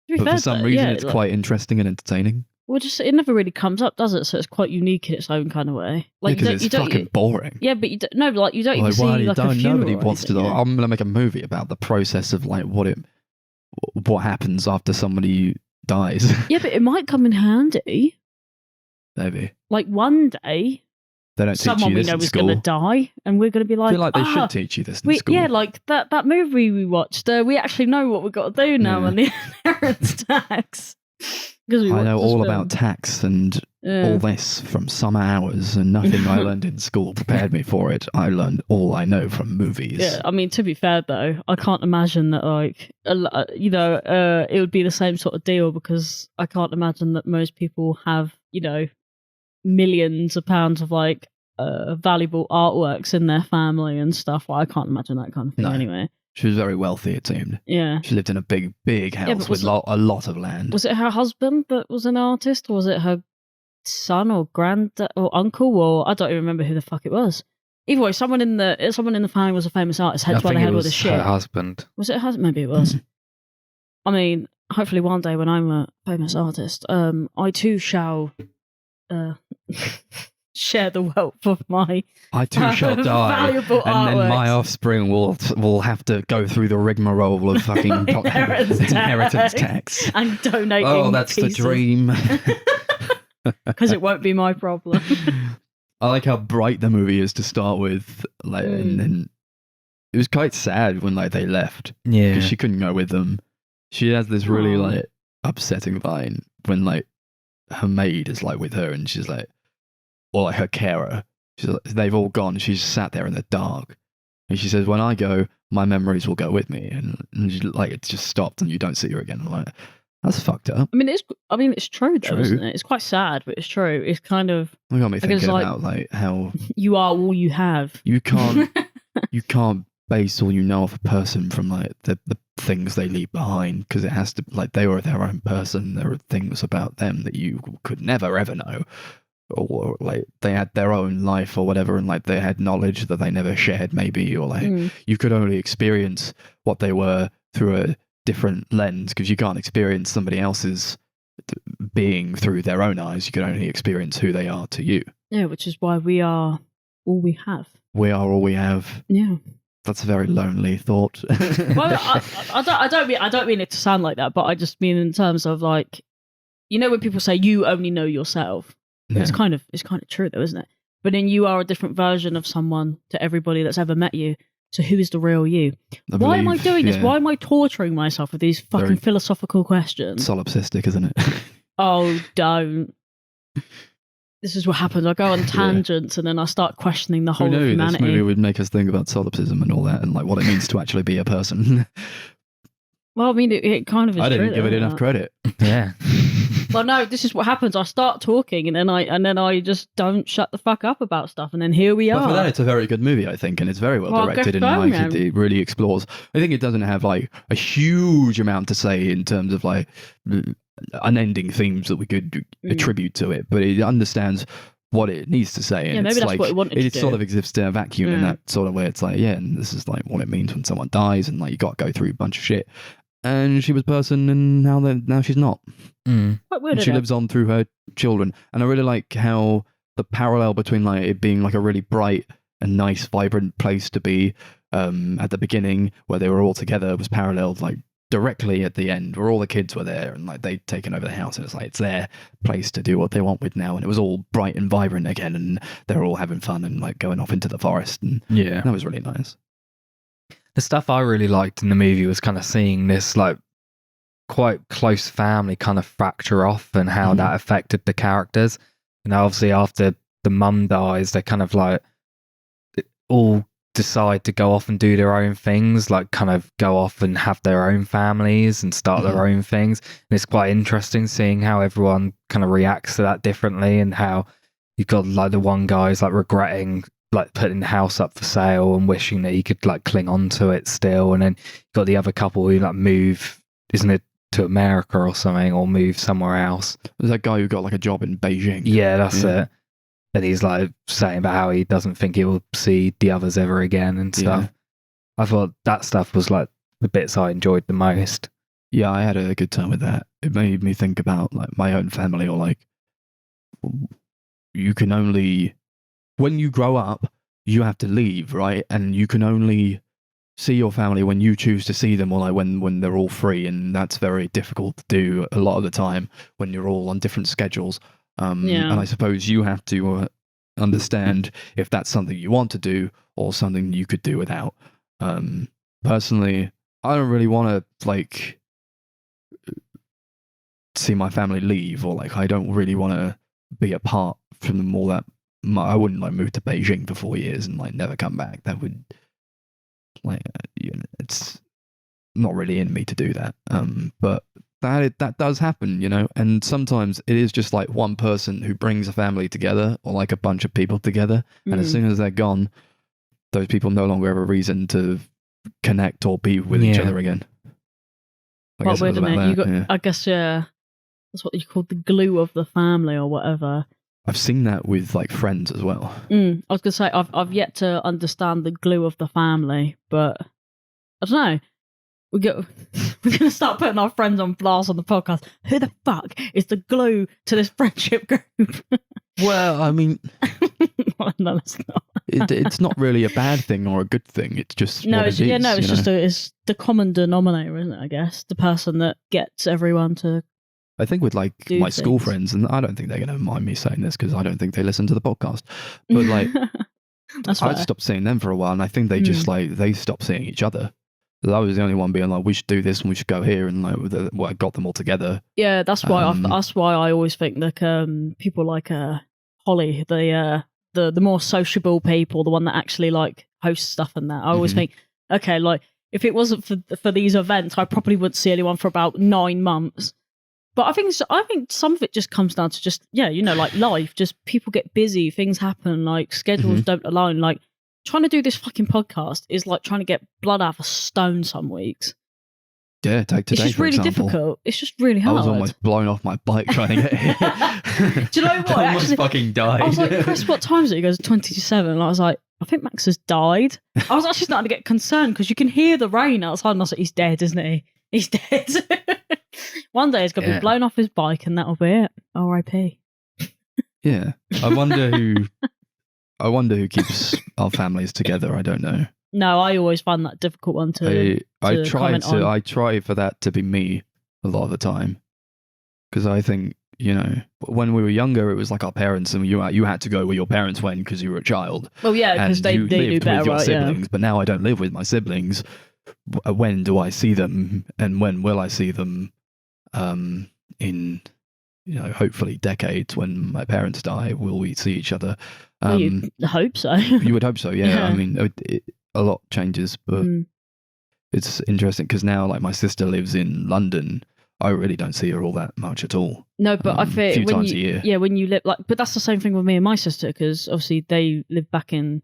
But for some reason, it's quite interesting and entertaining. Well, just it never really comes up, does it? So it's quite unique in its own kind of way. Like, because it's fucking boring. Yeah, but you don't even see like a funeral. Nobody wants to. Yeah. I'm gonna make a movie about the process of like what happens after somebody dies. Yeah, but it might come in handy. Maybe. Like one day, they don't someone teach you this we know in is school. going to die, and we're going to be like, I feel like they should teach you this in school. Yeah, like that movie we watched. We actually know what we've got to do now on the inheritance tax. I know all about tax and all this from summer hours, and nothing I learned in school prepared me for it. I learned all I know from movies. Yeah, I mean, to be fair though, I can't imagine that like, it would be the same sort of deal, because I can't imagine that most people have, millions of pounds of like valuable artworks in their family and stuff. Well, I can't imagine that kind of thing anyway. She was very wealthy, it seemed. Yeah. She lived in a big house with a lot of land. Was it her husband that was an artist, or was it her son or granddad or uncle, or I don't even remember who the fuck it was. Either way, someone in the family was a famous artist. Hence why they had all this shit. Her husband. Was it her husband? Maybe it was. I mean, hopefully one day when I'm a famous artist, I too shall share the wealth of my I too shall die, and artworks. Then my offspring will have to go through the rigmarole of fucking inheritance tax and donating. Oh, that's pieces. the dream. Because it won't be my problem. I like how bright the movie is to start with, like, and then it was quite sad when like they left. Yeah, because she couldn't go with them. She has this really like upsetting line when like her maid is like with her, and she's like, or like her carer. They've all gone. She's sat there in the dark, and she says, "When I go, my memories will go with me," and she, like it's just stopped, and you don't see her again. I'm like, that's fucked up. I mean, it's true though, isn't it? It's quite sad, but it's true. It's kind of. It got me thinking like, about like how you are all you have. you can't base all you know of a person from like the things they leave behind, because it has to, like, they were their own person. There are things about them that you could never ever know, or like they had their own life or whatever, and like they had knowledge that they never shared maybe, or like you could only experience what they were through a different lens, because you can't experience somebody else's being through their own eyes. You can only experience who they are to you. Yeah, which is why we are all we have. We are all we have. Yeah. That's a very lonely thought. Well, I don't mean it to sound like that, but I just mean in terms of like, you know, when people say you only know yourself, Yeah. it's kind of true though, isn't it? But then you are a different version of someone to everybody that's ever met you. So who is the real you? Why am I doing this? Why am I torturing myself with these fucking Very philosophical questions? solipsistic, isn't it? Oh, don't. This is what happens. I go on tangents and then I start questioning the whole of humanity. This movie would make us think about solipsism and all that, and like what it means to actually be a person. Well, I mean, it kind of is. I didn't true, give it enough credit. Yeah. Well, no, this is what happens. I start talking and then I just don't shut the fuck up about stuff, and then here we are. But for that, it's a very good movie, I think, and it's very well directed, and like it really explores. I think it doesn't have like a huge amount to say in terms of like unending themes that we could attribute to it, but it understands what it needs to say, and maybe it's that's like what it wanted to do. it sort of exists in a vacuum in that sort of way. It's like, yeah, and this is like what it means when someone dies, and like you got to go through a bunch of shit. And she was a person, and now she's not. Quite weird, and she lives on through her children, and I really like how the parallel between like it being like a really bright and nice, vibrant place to be at the beginning, where they were all together, was paralleled like directly at the end, where all the kids were there, and like they'd taken over the house, and it's like it's their place to do what they want with now, and it was all bright and vibrant again, and they're all having fun and like going off into the forest, and that was really nice. The stuff I really liked in the movie was kind of seeing this like quite close family kind of fracture off, and how that affected the characters. And obviously after the mum dies, they kind of like all decide to go off and do their own things, like kind of go off and have their own families and start their own things. And it's quite interesting seeing how everyone kind of reacts to that differently, and how you've got like the one guy's like regretting like putting the house up for sale and wishing that he could like cling on to it still, and then you've got the other couple who like move, isn't it, to America or something, or move somewhere else. There's that guy who got like a job in Beijing. Yeah, that's it. And he's like saying about how he doesn't think he will see the others ever again and stuff. I thought that stuff was like the bits I enjoyed the most. Yeah, I had a good time with that. It made me think about like my own family, or like you can only, when you grow up, you have to leave, right? And you can only see your family when you choose to see them, or like when they're all free, and that's very difficult to do a lot of the time when you're all on different schedules. And I suppose you have to understand if that's something you want to do or something you could do without. Personally, I don't really want to like see my family leave, or like I don't really want to be apart from them all that. I wouldn't like move to Beijing for 4 years and like never come back. That would like it's not really in me to do that. But that does happen, you know. And sometimes it is just like one person who brings a family together, or like a bunch of people together. And as soon as they're gone, those people no longer have a reason to connect or be with each other again. Quite weird, isn't it? I guess that's what you call the glue of the family or whatever. I've seen that with like friends as well. I was gonna say I've yet to understand the glue of the family, but I don't know. We're gonna start putting our friends on blast on the podcast. Who the fuck is the glue to this friendship group? Well, I mean, no, that's not. It's not really a bad thing or a good thing. It's just no, what it's, it is, yeah, no, it's just know? It's the common denominator, isn't it? I guess the person that gets everyone to. I think with like my school friends, and I don't think they're going to mind me saying this because I don't think they listen to the podcast, but like I'd stopped seeing them for a while, and I think they just like they stopped seeing each other. I was the only one being like, we should do this and we should go here, and like I got them all together. Yeah, that's why I always think that people like Holly, the more sociable people, the one that actually like hosts stuff and that. I always think, okay, like if it wasn't for these events, I probably wouldn't see anyone for about 9 months. But I think some of it just comes down to just like life. Just people get busy, things happen, like schedules don't align. Like trying to do this fucking podcast is like trying to get blood out of a stone some weeks. Yeah, take today, it's just for really example. difficult. It's just really hard. I was almost blown off my bike trying to get here. Do you know what? I almost Actually, fucking died. I was like, Chris, what time is it? He goes, 20 to 7. And I was like, I think Max has died. I was actually starting to get concerned because you can hear the rain outside. And I was like, he's dead, isn't he? He's dead. One day he's going to be blown off his bike and that'll be it. R.I.P. Yeah. I wonder who keeps our families together. I don't know. No, I always find that difficult one to comment on. I try for that to be me a lot of the time. Because I think, when we were younger, it was like our parents and you had to go where your parents went because you were a child. Well, yeah, because they knew lived better, with your right? siblings, Yeah. But now I don't live with my siblings. When do I see them, and when will I see them? In hopefully decades, when my parents die, will we see each other? Well, you hope so. You would hope so, yeah. Yeah. I mean, a lot changes, but it's interesting because now, like, my sister lives in London. I really don't see her all that much at all. No, but I feel a few when times you, a year. yeah, when you live like, but that's the same thing with me and my sister because obviously they live back in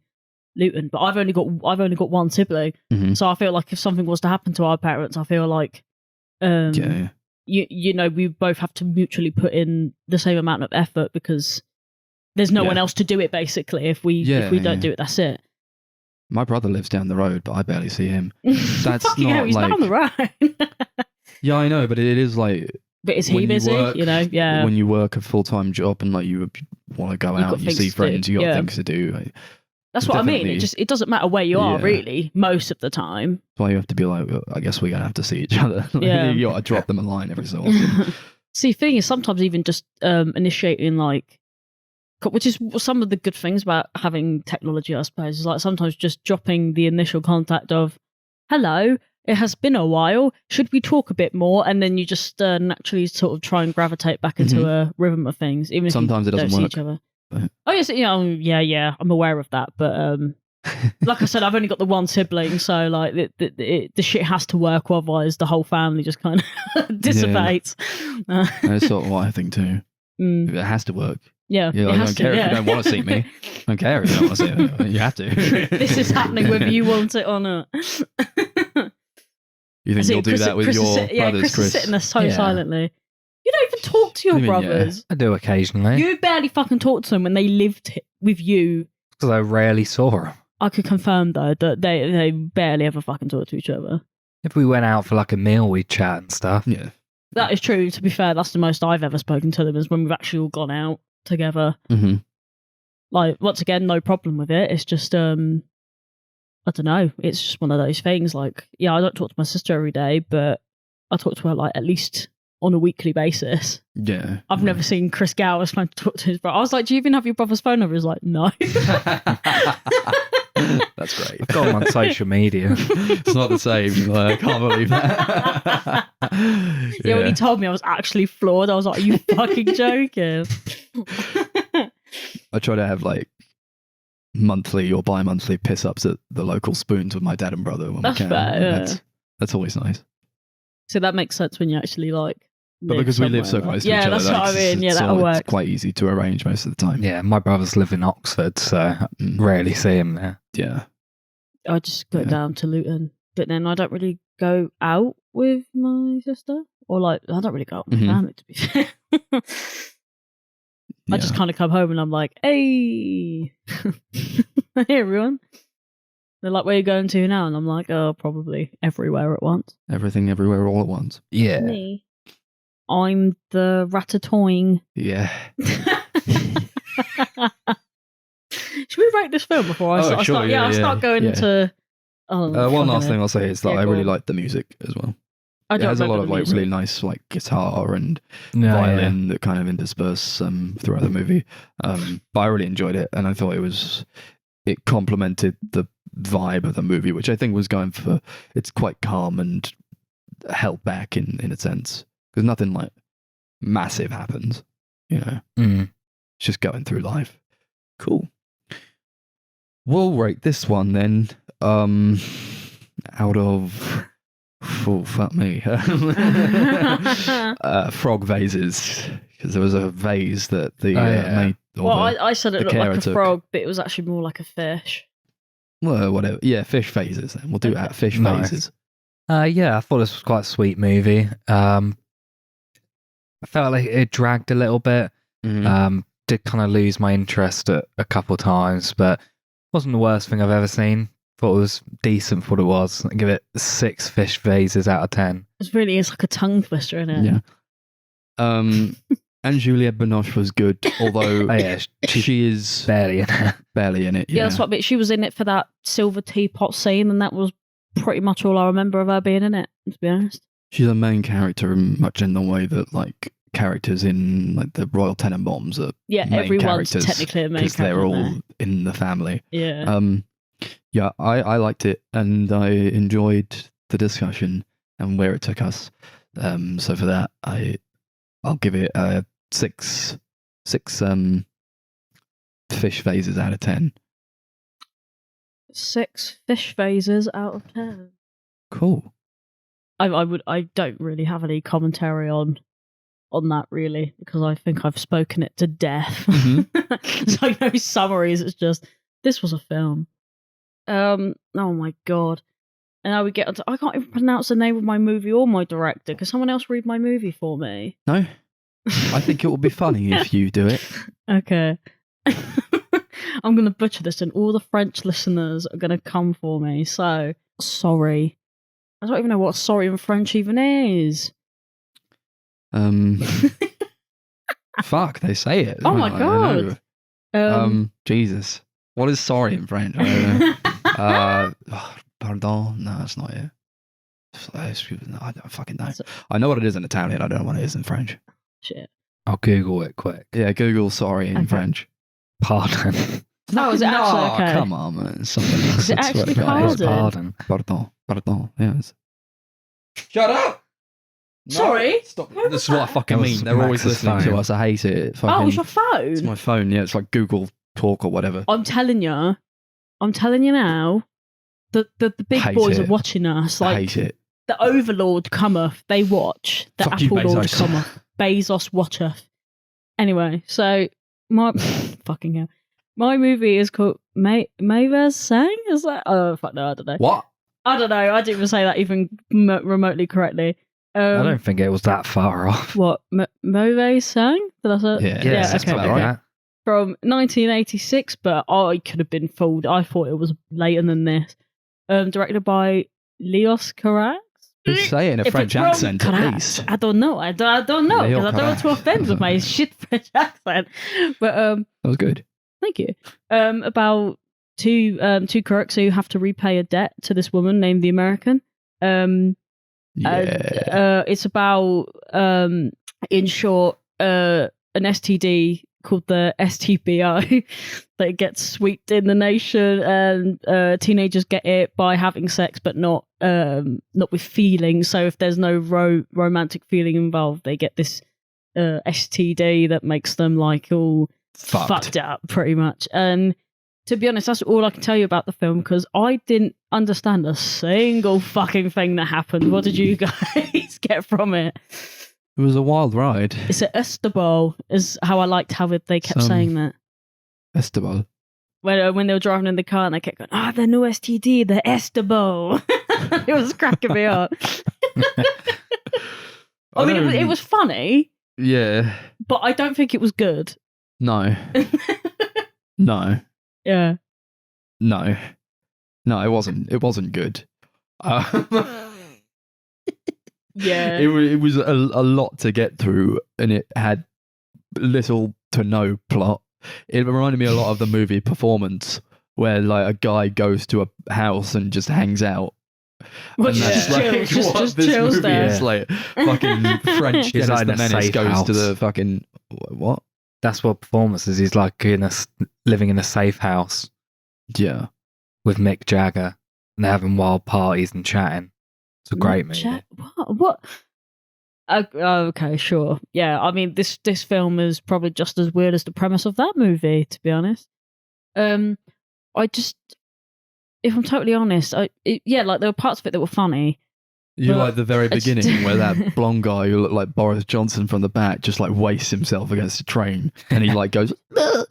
Luton, but I've only got one sibling, so I feel like if something was to happen to our parents, I feel like, we both have to mutually put in the same amount of effort because there's no one else to do it. Basically, if we don't do it, that's it. My brother lives down the road, but I barely see him. That's Fucking not hell, he's like down the road. Yeah, I know, but it is like. But is he when busy? Yeah. When you work a full-time job and like you want to go out and you see friends, you got things to do. That's what I mean. It doesn't matter where you are really most of the time. That's why you have to be like, I guess we're gonna have to see each other. You got to drop them a line every so often. See, the thing is, sometimes even just initiating which is some of the good things about having technology, I suppose, is like sometimes just dropping the initial contact of, hello, it has been a while, should we talk a bit more? And then you just naturally sort of try and gravitate back into a rhythm of things, even if sometimes you it doesn't don't work. see each other. But... Oh, yes, yeah, I'm aware of that. But like I said, I've only got the one sibling, so like the shit has to work, otherwise the whole family just kind of dissipates. That's sort of what I think too. It has to work. Yeah, I don't care if you don't want to see me. I don't care if you don't want to see me. You have to. This is happening whether you want it or not. You think you'll do that with your brothers, Chris? Chris? Is sitting there so silently. You don't even talk to your brothers. I do occasionally. You barely fucking talk to them when they lived with you. Because I rarely saw them. I could confirm though that they barely ever fucking talk to each other. If we went out for like a meal, we'd chat and stuff. Yeah. That is true. To be fair, that's the most I've ever spoken to them is when we've actually all gone out together. Like, once again, no problem with it. It's just, I don't know. It's just one of those things. Like, yeah, I don't talk to my sister every day, but I talk to her like at least on a weekly basis. Yeah. I've never seen Chris Gowers trying to talk to his brother. I was like, do you even have your brother's phone number? He's like, no. That's great. I've got him on social media. It's not the same. I can't believe that. Yeah, when he told me, I was actually floored. I was like, are you fucking joking? I try to have like monthly or bi-monthly piss-ups at the local spoons with my dad and brother when That's we can. fair, yeah. That's always nice. So that makes sense when you actually like. But because we live so close to each other, that's what I mean. Yeah, that'll work. It's quite easy to arrange most of the time. Yeah, my brothers live in Oxford, so I rarely see him there. Yeah. I just go down to Luton, but then I don't really go out with my sister, or like I don't really go out with my family. To be fair, I just kind of come home and I'm like, "Hey, hey everyone." They're like, "Where are you going to now?" And I'm like, "Oh, probably everywhere at once." Everything, everywhere, all at once. Yeah. Me. I'm the ratatouille. Yeah. Should we rate this film before I start? Sure, I start going into. Oh, one last thing I'll say is that I really like the music as well. It has a lot of like really nice like guitar and violin that kind of intersperse throughout the movie. But I really enjoyed it, and I thought it complemented the vibe of the movie, which I think was going for. It's quite calm and held back in a sense because nothing like massive happens, you know. just going through life. Cool. We'll rate this one then. Out of fuck me, frog vases, because there was a vase that the maid. I said it looked like a took. frog, but it was actually more like a fish. Well, whatever. Yeah, fish vases. Then we'll do that. Fish Nice. vases. Yeah, I thought this was quite a sweet movie. I felt like it dragged a little bit. Did kind of lose my interest a couple times, but wasn't the worst thing I've ever seen. Thought it was decent for what it was. I give it 6 fish vases out of 10. It's like a tongue twister, isn't it? Yeah. And Juliette Binoche was good, although she is barely in it. Barely in it. Yeah, that's what I mean. She was in it for that silver teapot scene, and that was pretty much all I remember of her being in it, to be honest. She's a main character much in the way that like characters in like the Royal Tenenbaums are main everyone's characters, technically a main character. because they're all in the family. Yeah. Yeah, I liked it, and I enjoyed the discussion and where it took us. So for that, I'll give it 6 fish vases out of 10. 6 fish vases out of 10. Cool. I don't really have any commentary on that really, because I think I've spoken it to death. So no summaries. It's just this was a film. Oh my god. And now we get onto, I can't even pronounce the name of my movie or my director. Can someone else read my movie for me? No, I think it will be funny if you do it. Okay. I'm going to butcher this, and all the French listeners are going to come for me. So, sorry. I don't even know what sorry in French even is. Fuck, they say it. Oh my god. Jesus. What is sorry in French? I don't know. Pardon? No, that's not it. I don't fucking know. I know what it is in Italian. I don't know what it is in French. Shit. I'll Google it quick. Yeah, Google sorry in French. Pardon. No, is it actually okay? Come on, man. It's something else. Is it actually Pardon? Pardon. Yeah. Shut up! No, Sorry? Stop. This is what I fucking mean. They're always Max's listening to phone. us. I hate it. Oh, it's your phone? It's my phone. Yeah, it's like Google Talk or whatever. I'm telling you now, the big Hate boys it. are watching us. I Like, hate it. the Overlord cometh, they watch. The Fuck you, Apple Lord Bezos. cometh, Bezos watcheth. Anyway, so my fucking hell, my movie is called Mauvais Sang. Is that? Oh fuck no, I don't know. What? I don't know. I didn't even say that even remotely correctly. I don't think it was that far off. What Mauvais Sang? Did I say? Yeah, it's okay. like that. From 1986, but I could have been fooled. I thought it was later than this. Directed by Leos Carax. Just say it in a If French it's wrong, accent at Carax. least. I don't know. I don't know, Leo because I don't want to Carax. offend with my shit French accent. But That was good. thank you. About two crooks who have to repay a debt to this woman named the American. Yeah. It's about in short an STD called the STBI that gets swept in the nation, and teenagers get it by having sex, but not with feelings. So if there's no romantic feeling involved, they get this STD that makes them like all fucked up, pretty much. And to be honest, that's all I can tell you about the film, because I didn't understand a single fucking thing that happened. What did you guys get from it? It was a wild ride. It's an Estebol, is how I liked how they kept saying that. Festival. When they were driving in the car and they kept going, the new STD, the Estebol. It was cracking me up. I mean, it was funny. Yeah. But I don't think it was good. No. No. Yeah. No. No, it wasn't. It wasn't good. Yeah. It was a lot to get through, and it had little to no plot. It reminded me a lot of the movie Performance, where like a guy goes to a house and just hangs out. Well, And that's like just this chills movie there. is like. Fucking French He's Dennis like in the a Menace safe goes house. to the fucking what? That's what Performance is. He's like living in a safe house Yeah. with Mick Jagger, and they're having wild parties and chatting. It's a great movie. What? Okay, sure. Yeah, I mean, this film is probably just as weird as the premise of that movie, to be honest. I just, if I'm totally honest, like there were parts of it that were funny. You But like the very I just- beginning where that blonde guy who looked like Boris Johnson from the back just like wastes himself against a train and he like goes. Oh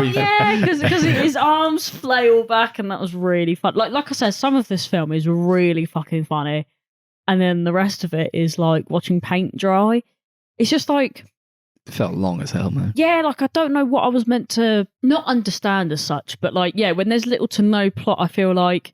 yeah, because his arms flail back, and that was really fun. Like I said, some of this film is really fucking funny, and then the rest of it is like watching paint dry. It's just like, It felt long as hell, man. yeah, like I don't know what I was meant to not understand as such, but like, yeah, when there's little to no plot, I feel like,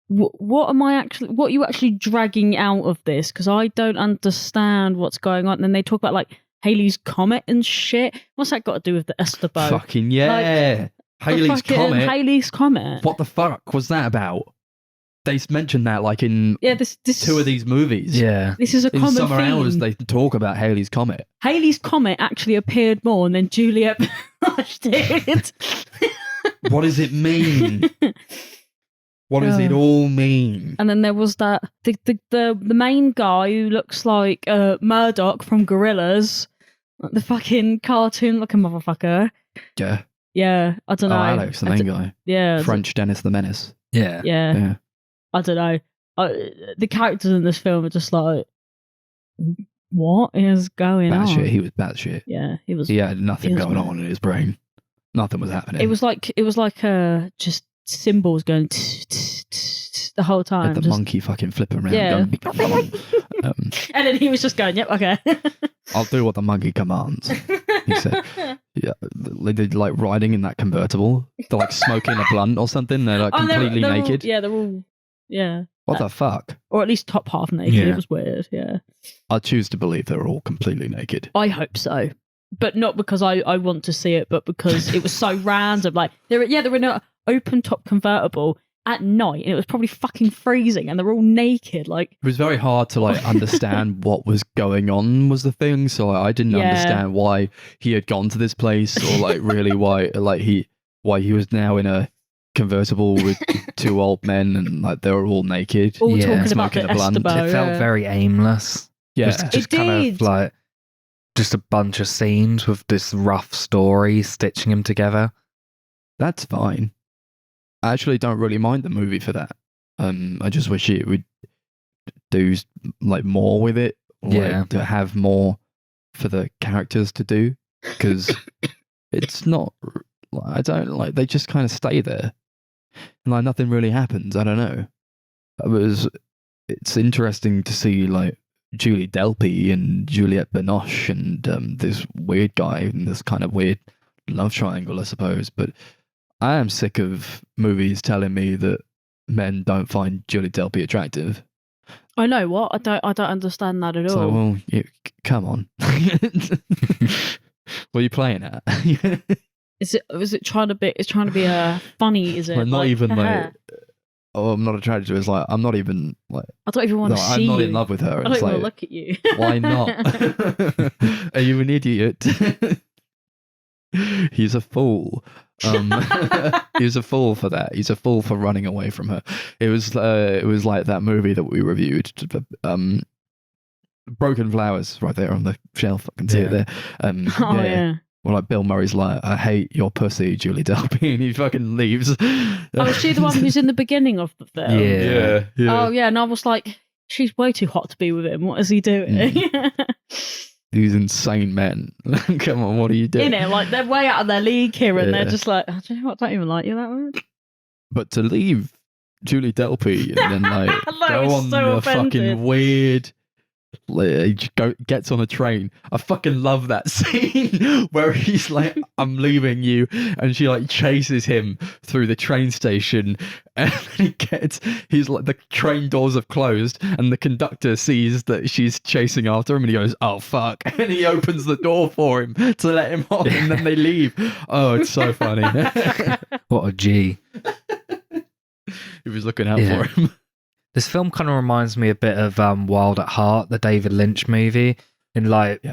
what are you actually dragging out of this? Because I don't understand what's going on. And then they talk about like Halley's Comet and shit. What's that got to do with the Esterbrough? Fucking yeah. Halley's Fucking Comet. Halley's Comet. What the fuck was that about? They mentioned that like in this two of these movies. Yeah. This is a In common Summer theme. Hours, they talk about Halley's Comet. Halley's Comet actually appeared more than Juliette Binoche did. What does it mean? What does it all mean? And then there was that the main guy who looks like Murdoch from Gorillaz, like the fucking cartoon looking motherfucker. Yeah. Yeah, I don't know. Alex, the main guy. Yeah, French Dennis the Menace. Yeah. yeah. I don't know. The characters in this film are just like, what is going on? Batshit. He was batshit. Yeah, he was. He had nothing he was going mad. on in his brain. Nothing was happening. It was like just symbols going the whole time. Had the monkey fucking flipping around. Yeah. Going, And then he was just going, yep, okay. I'll do what the monkey commands. He said, yeah, they did like riding in that convertible. They're like smoking a blunt or something. They're like completely they're all- naked. they're all, yeah. What the fuck? Or at least top half naked. Yeah. It was weird, yeah. I choose to believe they're all completely naked. I hope so. But not because I want to see it, but because it was so random. Like, they were in an open top convertible at night, and it was probably fucking freezing, and they're all naked. Like, It was very hard to like understand what was going on was the thing. So I didn't Yeah. understand why he had gone to this place or like really why he was now in a convertible with two old men and like they were all naked. all Yeah. talking about the Smoking a blunt. Esterbrough. It felt very aimless. Yeah. Just It kind of did. like just a bunch of scenes with this rough story stitching them together. That's fine. I actually don't really mind the movie for that. I just wish it would do like more with it. Or, Yeah. like, to have more for the characters to do because it's not. I don't like. They just kind of stay there, and like nothing really happens. I don't know. It's interesting to see like Julie Delpy and Juliette Binoche and this weird guy and this kind of weird love triangle, I suppose. But I am sick of movies telling me that men don't find Julie Delpy attractive. I know what I don't understand that at all. So, well, come on. What are you playing at? Is it trying to be? It's trying to be funny. Is it? Like, not even haha. like, oh, I'm not attracted to her. It's like, I'm not even like, I don't even want no, to I'm see not you. in love with her. I don't It's even like, want to look at you. why not? Are you an idiot? He's a fool. He's a fool for that. He's a fool for running away from her. It was like that movie that we reviewed, Broken Flowers, right there on the shelf. I can see it there. Oh yeah. Well, like Bill Murray's like, I hate your pussy, Julie Delpy, and he fucking leaves. Oh, is she the one who's in the beginning of the film? Yeah. Oh yeah, and I was like, she's way too hot to be with him. What is he doing? These insane men. Come on, what are you doing? In it, like they're way out of their league here, and Yeah. they're just like, oh, do you know what? I don't even like you that much. But to leave Julie Delpy and then like I go was on so a offended. fucking weird. Gets on a train. I fucking love that scene where he's like, "I'm leaving you," and she like chases him through the train station, and then he's like, the train doors have closed, and the conductor sees that she's chasing after him, and he goes, "Oh fuck!" and he opens the door for him to let him on, and then they leave. Oh, it's so funny. What a G. He was looking out Yeah. for him. This film kind of reminds me a bit of Wild at Heart, the David Lynch movie, in like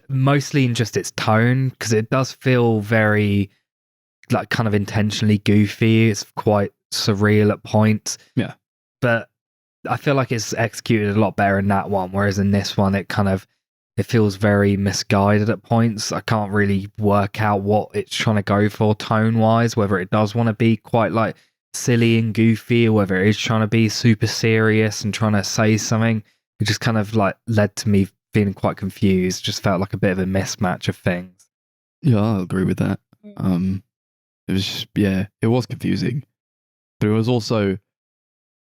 mostly in just its tone, because it does feel very like kind of intentionally goofy. It's quite surreal at points. Yeah. But I feel like it's executed a lot better in that one, whereas in this one, it feels very misguided at points. I can't really work out what it's trying to go for tone-wise, whether it does want to be quite like silly and goofy, or whether it is trying to be super serious and trying to say something. It just kind of like led to me feeling quite confused. Just felt like a bit of a mismatch of things. Yeah, I'll agree with that. It was just, it was confusing, but it was also,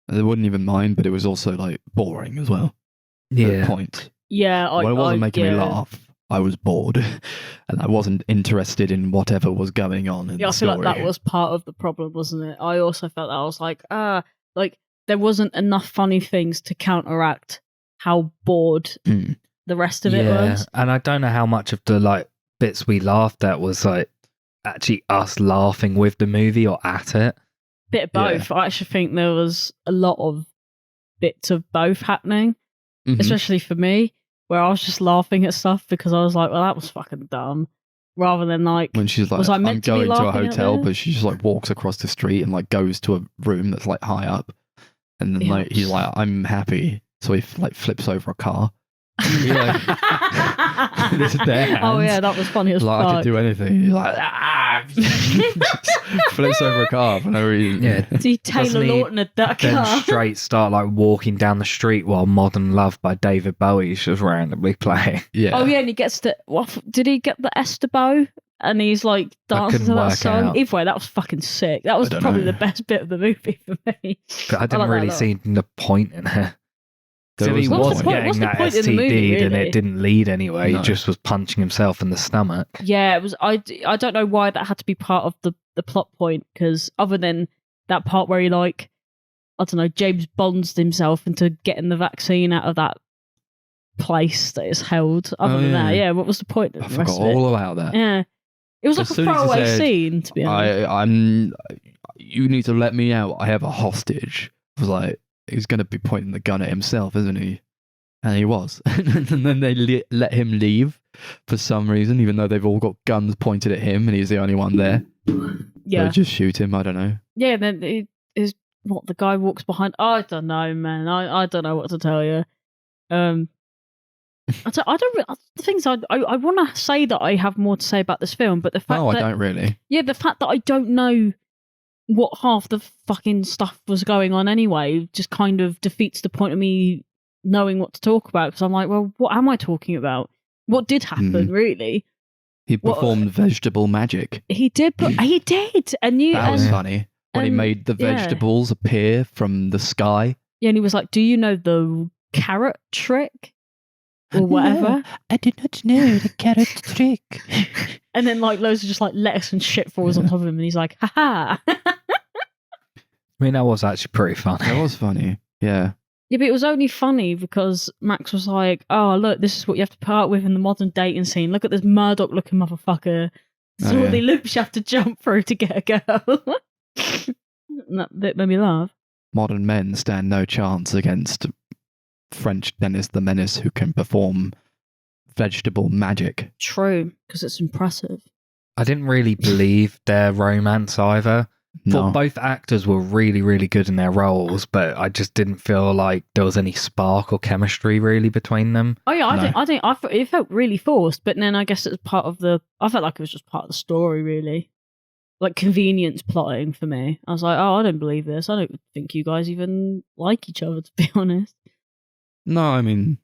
I wouldn't even mind, but it was also like boring as well. Yeah. At points. Yeah, When it wasn't making me laugh, I was bored, and I wasn't interested in whatever was going on in the I feel story. like that was part of the problem, wasn't it? I also felt that I was like, there wasn't enough funny things to counteract how bored the rest of it was. And I don't know how much of the like bits we laughed at was like actually us laughing with the movie or at it. Bit of both. I actually think there was a lot of bits of both happening, especially for me, where I was just laughing at stuff because I was like, well, that was fucking dumb. Rather than like, when she's like, was I I'm meant to be going to a laughing at hotel, this? but she just like walks across the street and like goes to a room that's like high up, and then like he's like, I'm happy, so he like flips over a car. You're like, this is their hands. Oh yeah, that was funny as like, fuck. I could do anything. He's like, flips over a car for no reason. Yeah. See Taylor Lawton at that Then car. straight start like walking down the street while Modern Love by David Bowie is just randomly playing. Yeah. Oh yeah, and he gets to did he get the Estebeau? And he's like dancing to that song. out. Either way, that was fucking sick. That was I don't probably know. the best bit of the movie for me. But I didn't like that really a lot. see the point in it. There So he was was the point. getting What's the that point in the STD, movie, and really? it didn't lead anywhere. No. He just was punching himself in the stomach. Yeah, it was. I don't know why that had to be part of the plot point, because other than that part where he like, I don't know, James Bonds himself into getting the vaccine out of that place that is held. Other than that, what was the point? Of I the rest forgot of it? all about that. Yeah, it was As like a soon as he throwaway said, scene, to be honest. You need to let me out. I have a hostage. I was like, he's going to be pointing the gun at himself, isn't he? And he was. And then they let him leave for some reason, even though they've all got guns pointed at him and he's the only one there. Yeah, So just shoot him. I don't know. yeah. And then it is what the guy walks behind. I don't know, man. I don't know what to tell you. I don't. The things I want to say that I have more to say about this film, but the fact I that don't really. yeah, the fact that I don't know what half the fucking stuff was going on anyway just kind of defeats the point of me knowing what to talk about, because I'm like, well, what am I talking about? What did happen, really? He performed vegetable magic. He did, but he did, and you. That was funny. When he made the yeah. vegetables appear from the sky. Yeah, and he was like, "Do you know the carrot trick?" Or whatever. I did not know the carrot trick. And then like loads of just like lettuce and shit falls on top of him, and he's like, "Ha ha." I mean, that was actually pretty funny. That was funny. Yeah. Yeah, but it was only funny because Max was like, "Oh, look, this is what you have to put up with in the modern dating scene. Look at this Murdoch-looking motherfucker. This is all the loops you have to jump through to get a girl." And that bit made me laugh. Modern men stand no chance against French Dennis the Menace, who can perform vegetable magic. True, because it's impressive. I didn't really believe their romance either. No. Thought both actors were really, really good in their roles, but I just didn't feel like there was any spark or chemistry really between them. Oh yeah, No. I think it felt really forced, but then I guess it was part of the. I felt like it was just part of the story, really, like convenience plotting for me. I was like, oh, I don't believe this. I don't think you guys even like each other, to be honest. No, I mean,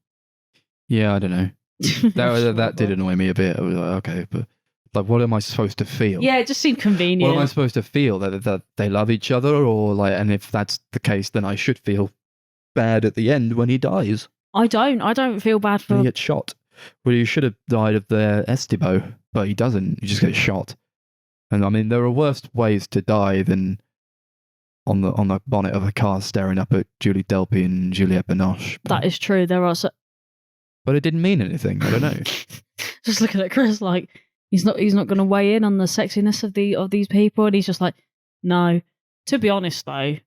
yeah, I don't know. That did annoy me a bit. I was like, okay, but like, what am I supposed to feel? Yeah, it just seemed convenient. What am I supposed to feel? That they love each other, or like, and if that's the case, then I should feel bad at the end when he dies. I don't feel bad When for. he gets shot. Well, he should have died of the Estebeau, but he doesn't. He just gets shot. And I mean, there are worse ways to die than on the bonnet of a car staring up at Julie Delpy and Juliette Binoche. That is true. There are. But it didn't mean anything. I don't know. Just looking at Chris like he's not going to weigh in on the sexiness of these people, and he's just like, no. To be honest, though,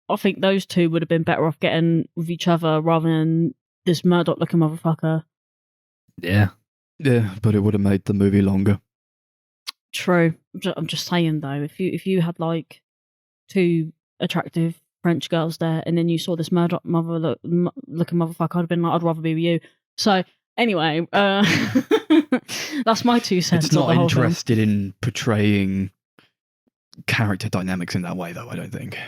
I think those two would have been better off getting with each other rather than this Murdoch-looking motherfucker. Yeah. Yeah, but it would have made the movie longer. True. I'm just saying though, if you had like two attractive French girls there, and then you saw this looking motherfucker, I'd have been like, I'd rather be with you. So anyway, that's my 2 cents. It's not of the whole interested in portraying character dynamics in that way, though. I don't think.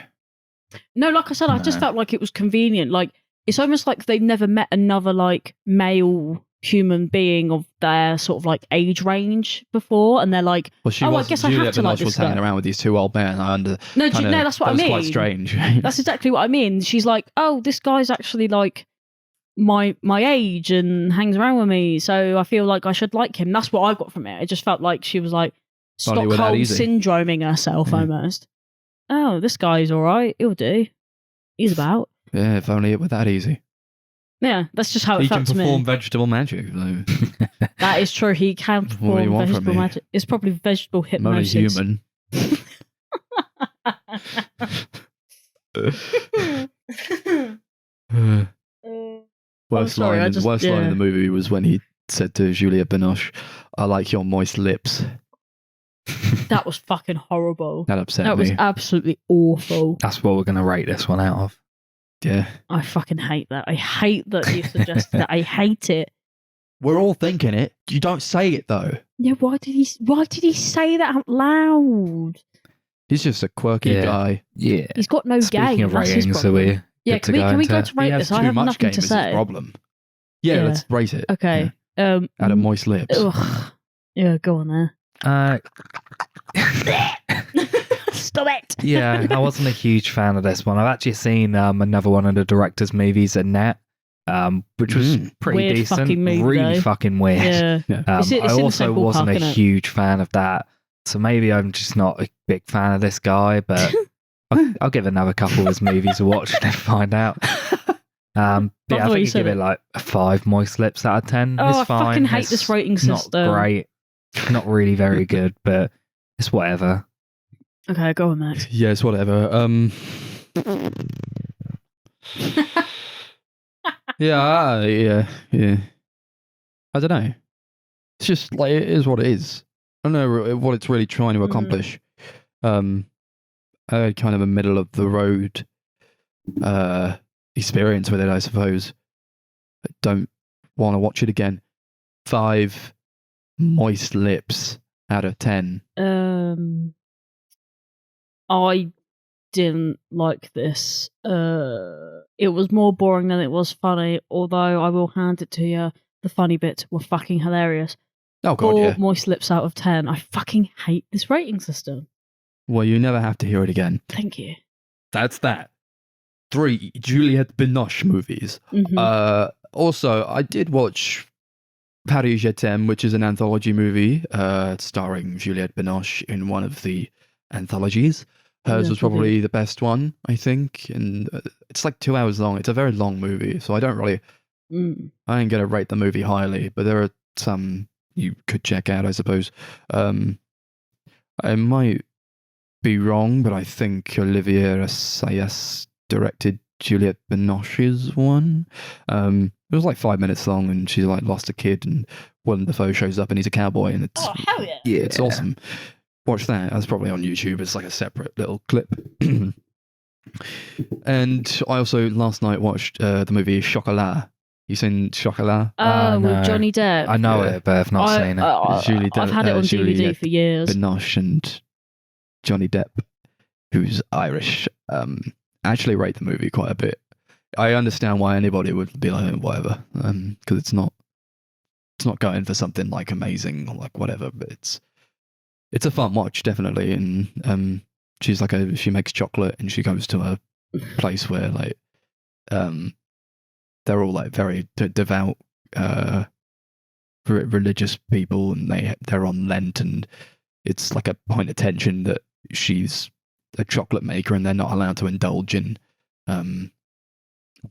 No, like I said, I just felt like it was convenient. Like it's almost like they've never met another like male human being of their sort of like age range before, and they're like, Well, I guess I have to like this was hanging guy. around with these 2 old men. No, that's what I was mean. Quite strange. That's exactly what I mean. She's like, oh, this guy's actually like my age and hangs around with me, so I feel like I should like him. That's what I got from it. It just felt like she was like Only Stockholm easy. syndroming herself almost. Oh, this guy's all right. He'll do. He's about. Yeah, if only it were that easy. Yeah, that's just how it He can felt to me. perform vegetable magic. So. That is true. He can What do you perform want from vegetable me? magic. It's probably vegetable I'm only hypnosis. human. Worst sorry, line, I just- worst line yeah. in the movie was when he said to Juliette Binoche, "I like your moist lips." That was fucking horrible. That upset That was me. absolutely awful. That's what we're going to rate this one out of. Yeah, I fucking hate that. I hate that you suggested that. I hate it. we're all thinking it. You don't say it though. Yeah, why did he say that out loud? He's just a quirky Yeah. guy. Yeah. He's got no Speaking game. of That's his ratings, are problem. we? Yeah, good to can we go into- to rate He has this? I too have much nothing game to is his say. problem. Yeah, Yeah. let's rate it. Okay. Yeah. Out of moist lips. Ugh. Yeah, go on there. Stop it. Yeah, I wasn't a huge fan of this one. I've actually seen another one of the director's movies, Annette, which was pretty Weird decent. fucking movie, really though. fucking weird. Yeah. Yeah. It's in I the also same wasn't ballpark, a innit? huge fan of that. So maybe I'm just not a big fan of this guy, but I'll give another couple of his movies a watch and then find out. Yeah, the I way you think said I'd give it like a 5 moist lips out of 10. Oh, It's I fine. fucking hate It's this rating system. Not great. Not really very good, but it's whatever. Okay, go on, Max. Yeah, it's whatever. Yeah. I don't know. It's just like it is what it is. I don't know what it's really trying to accomplish. I had kind of a middle of the road experience with it, I suppose. I don't want to watch it again. 5 moist lips out of 10. I didn't like this. It was more boring than it was funny, although I will hand it to you. The funny bits were fucking hilarious. Oh god, 4 yeah. moist lips out of 10. I fucking hate this rating system. Well, you never have to hear it again. Thank you. That's that. 3 Juliette Binoche movies. Mhm. Also, I did watch Paris Je t'aime, which is an anthology movie starring Juliette Binoche in one of the anthologies. Hers Yeah, was probably the best one, I think, and it's like 2 hours long. It's a very long movie, so I ain't going to rate the movie highly, but there are some you could check out, I suppose. I might be wrong, but I think Olivier Assayas directed Juliette Binoche's one. It was like 5 minutes long, and she like lost a kid, and Willem Dafoe shows up, and he's a cowboy, and it's Oh, hell yeah. it's awesome. Watch that. That's probably on YouTube. It's like a separate little clip. And I also last night watched the movie Chocolat. You seen Chocolat? With no. Johnny Depp. I know Yeah. it, but I've not seen it. Julie I've had it on DVD Juliette for years. Binoche and Johnny Depp, who's Irish, actually rate the movie quite a bit. I understand why anybody would be like whatever, because it's not going for something like amazing or like whatever, but it's a fun watch definitely. And she's like she makes chocolate, and she goes to a place where like they're all like very devout religious people, and they're on Lent, and it's like a point of tension that she's a chocolate maker and they're not allowed to indulge in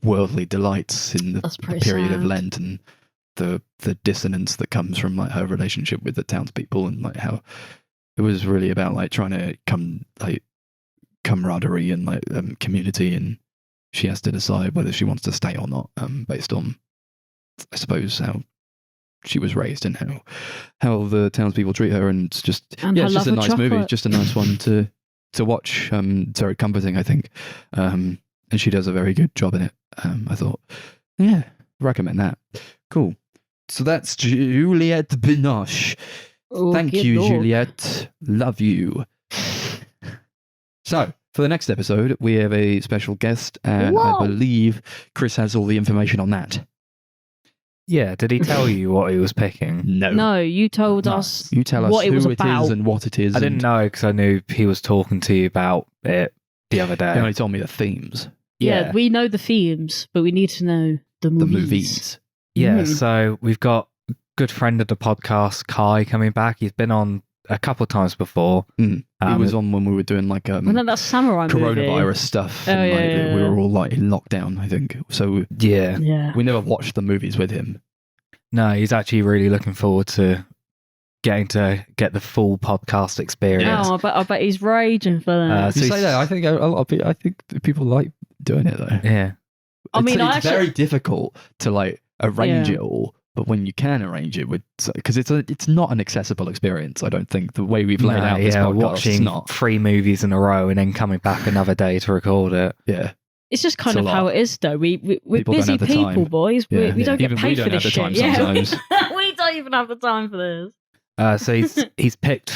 worldly delights in the period of sad. Lent, and the dissonance that comes from like her relationship with the townspeople, and like how it was really about like trying to come like camaraderie and like community, and she has to decide whether she wants to stay or not, based on I suppose how she was raised and how the townspeople treat her, and it's just And yeah, her it's just a love of nice movie, chocolate. just a nice one to to watch. It's very comforting, I think. And she does a very good job in it. I thought, yeah, recommend that. Cool. So that's Juliette Binoche. Oh, Thank good you, Lord. Juliette. Love you. So, for the next episode, we have a special guest, and I Whoa. believe Chris has all the information on that. Yeah, did he tell you what he was picking? No, you told No. us You tell us what it who was it about. is and what it is. I didn't know because I knew he was talking to you about it the other He day. only told me the themes, Yeah, we know the themes, but we need to know the the movies. movies. Yeah, Mm. so we've got a good friend of the podcast, Kai, coming back. He's been on a couple of times before. He was on when we were doing like Well, no, that's samurai coronavirus movie. stuff. Oh, and, yeah, like, yeah, we yeah. were all like in lockdown, I think. So Yeah. Yeah. we never watched the movies with him. No, he's actually really looking forward to getting to get the full podcast experience. Oh, I bet he's raging for that. So You say he's- that, I think a lot of people, I think people like doing it though. Yeah. I mean, it's very difficult to like arrange Yeah. it all, but when you can arrange it with, because it's not an accessible experience. I don't think the way we've laid out this podcast. It's watching not. 3 movies in a row and then coming back another day to record it. Yeah, It's just kind It's a of how lot. it is, though. We're People don't busy have the people, time. boys. Yeah. We don't Even get we paid don't for have this the time shit. sometimes. Yeah, we don't even have the time for this. So he's picked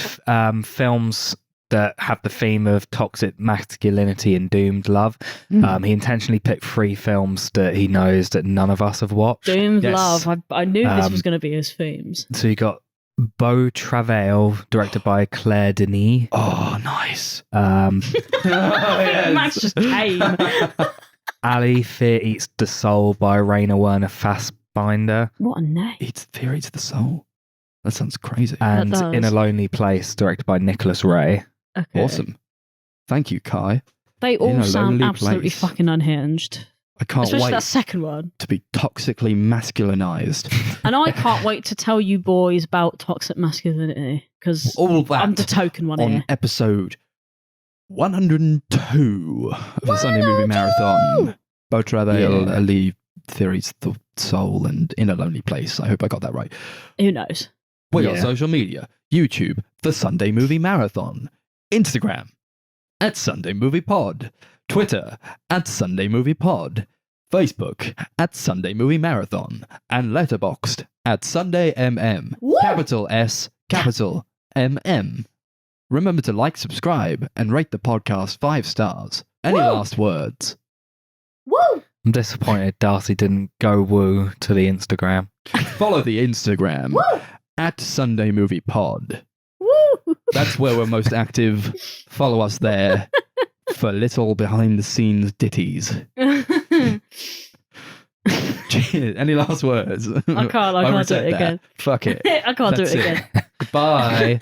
films that have the theme of toxic masculinity and doomed love. He intentionally picked 3 films that he knows that none of us have watched. Doomed Yes. Love. I knew this Um, was going to be his themes. So you got Beau Travail, directed by Claire Denis. Oh, nice. Max just came. Ali Fear Eats the Soul by Raina Werner Fassbinder. What a name. Fear eats the soul. That sounds crazy. And does. In a Lonely Place, directed by Nicholas Ray. Okay. Awesome. Thank you, Kai. They In all a sound Lonely absolutely Place. fucking unhinged. I can't Especially wait that second one. to be toxically masculinized. And I can't wait to tell you boys about toxic masculinity because All that I'm the token one on here. episode 102 of the Sunday Movie Marathon. Beau Travail, Yeah. Ali Theories, The Soul, and In a Lonely Place. I hope I got that right. Who knows? We're on Yeah. social media. YouTube, The Sunday Movie Marathon. Instagram, @Sunday Movie Pod. Twitter, @Sunday Movie Pod. Facebook, @Sunday Movie Marathon. And Letterboxd, @Sunday MM. Woo! Capital S, capital MM. Remember to like, subscribe, and rate the podcast 5 stars. Any Woo! last words? Woo! I'm disappointed Darcy didn't go woo to the Instagram. Follow the Instagram, Woo! @Sunday Movie Pod. Woo! That's where we're most active. Follow us there for little behind the scenes ditties. Any last words? I can't do reset it that. again. Fuck it. I can't That's do it again. Goodbye.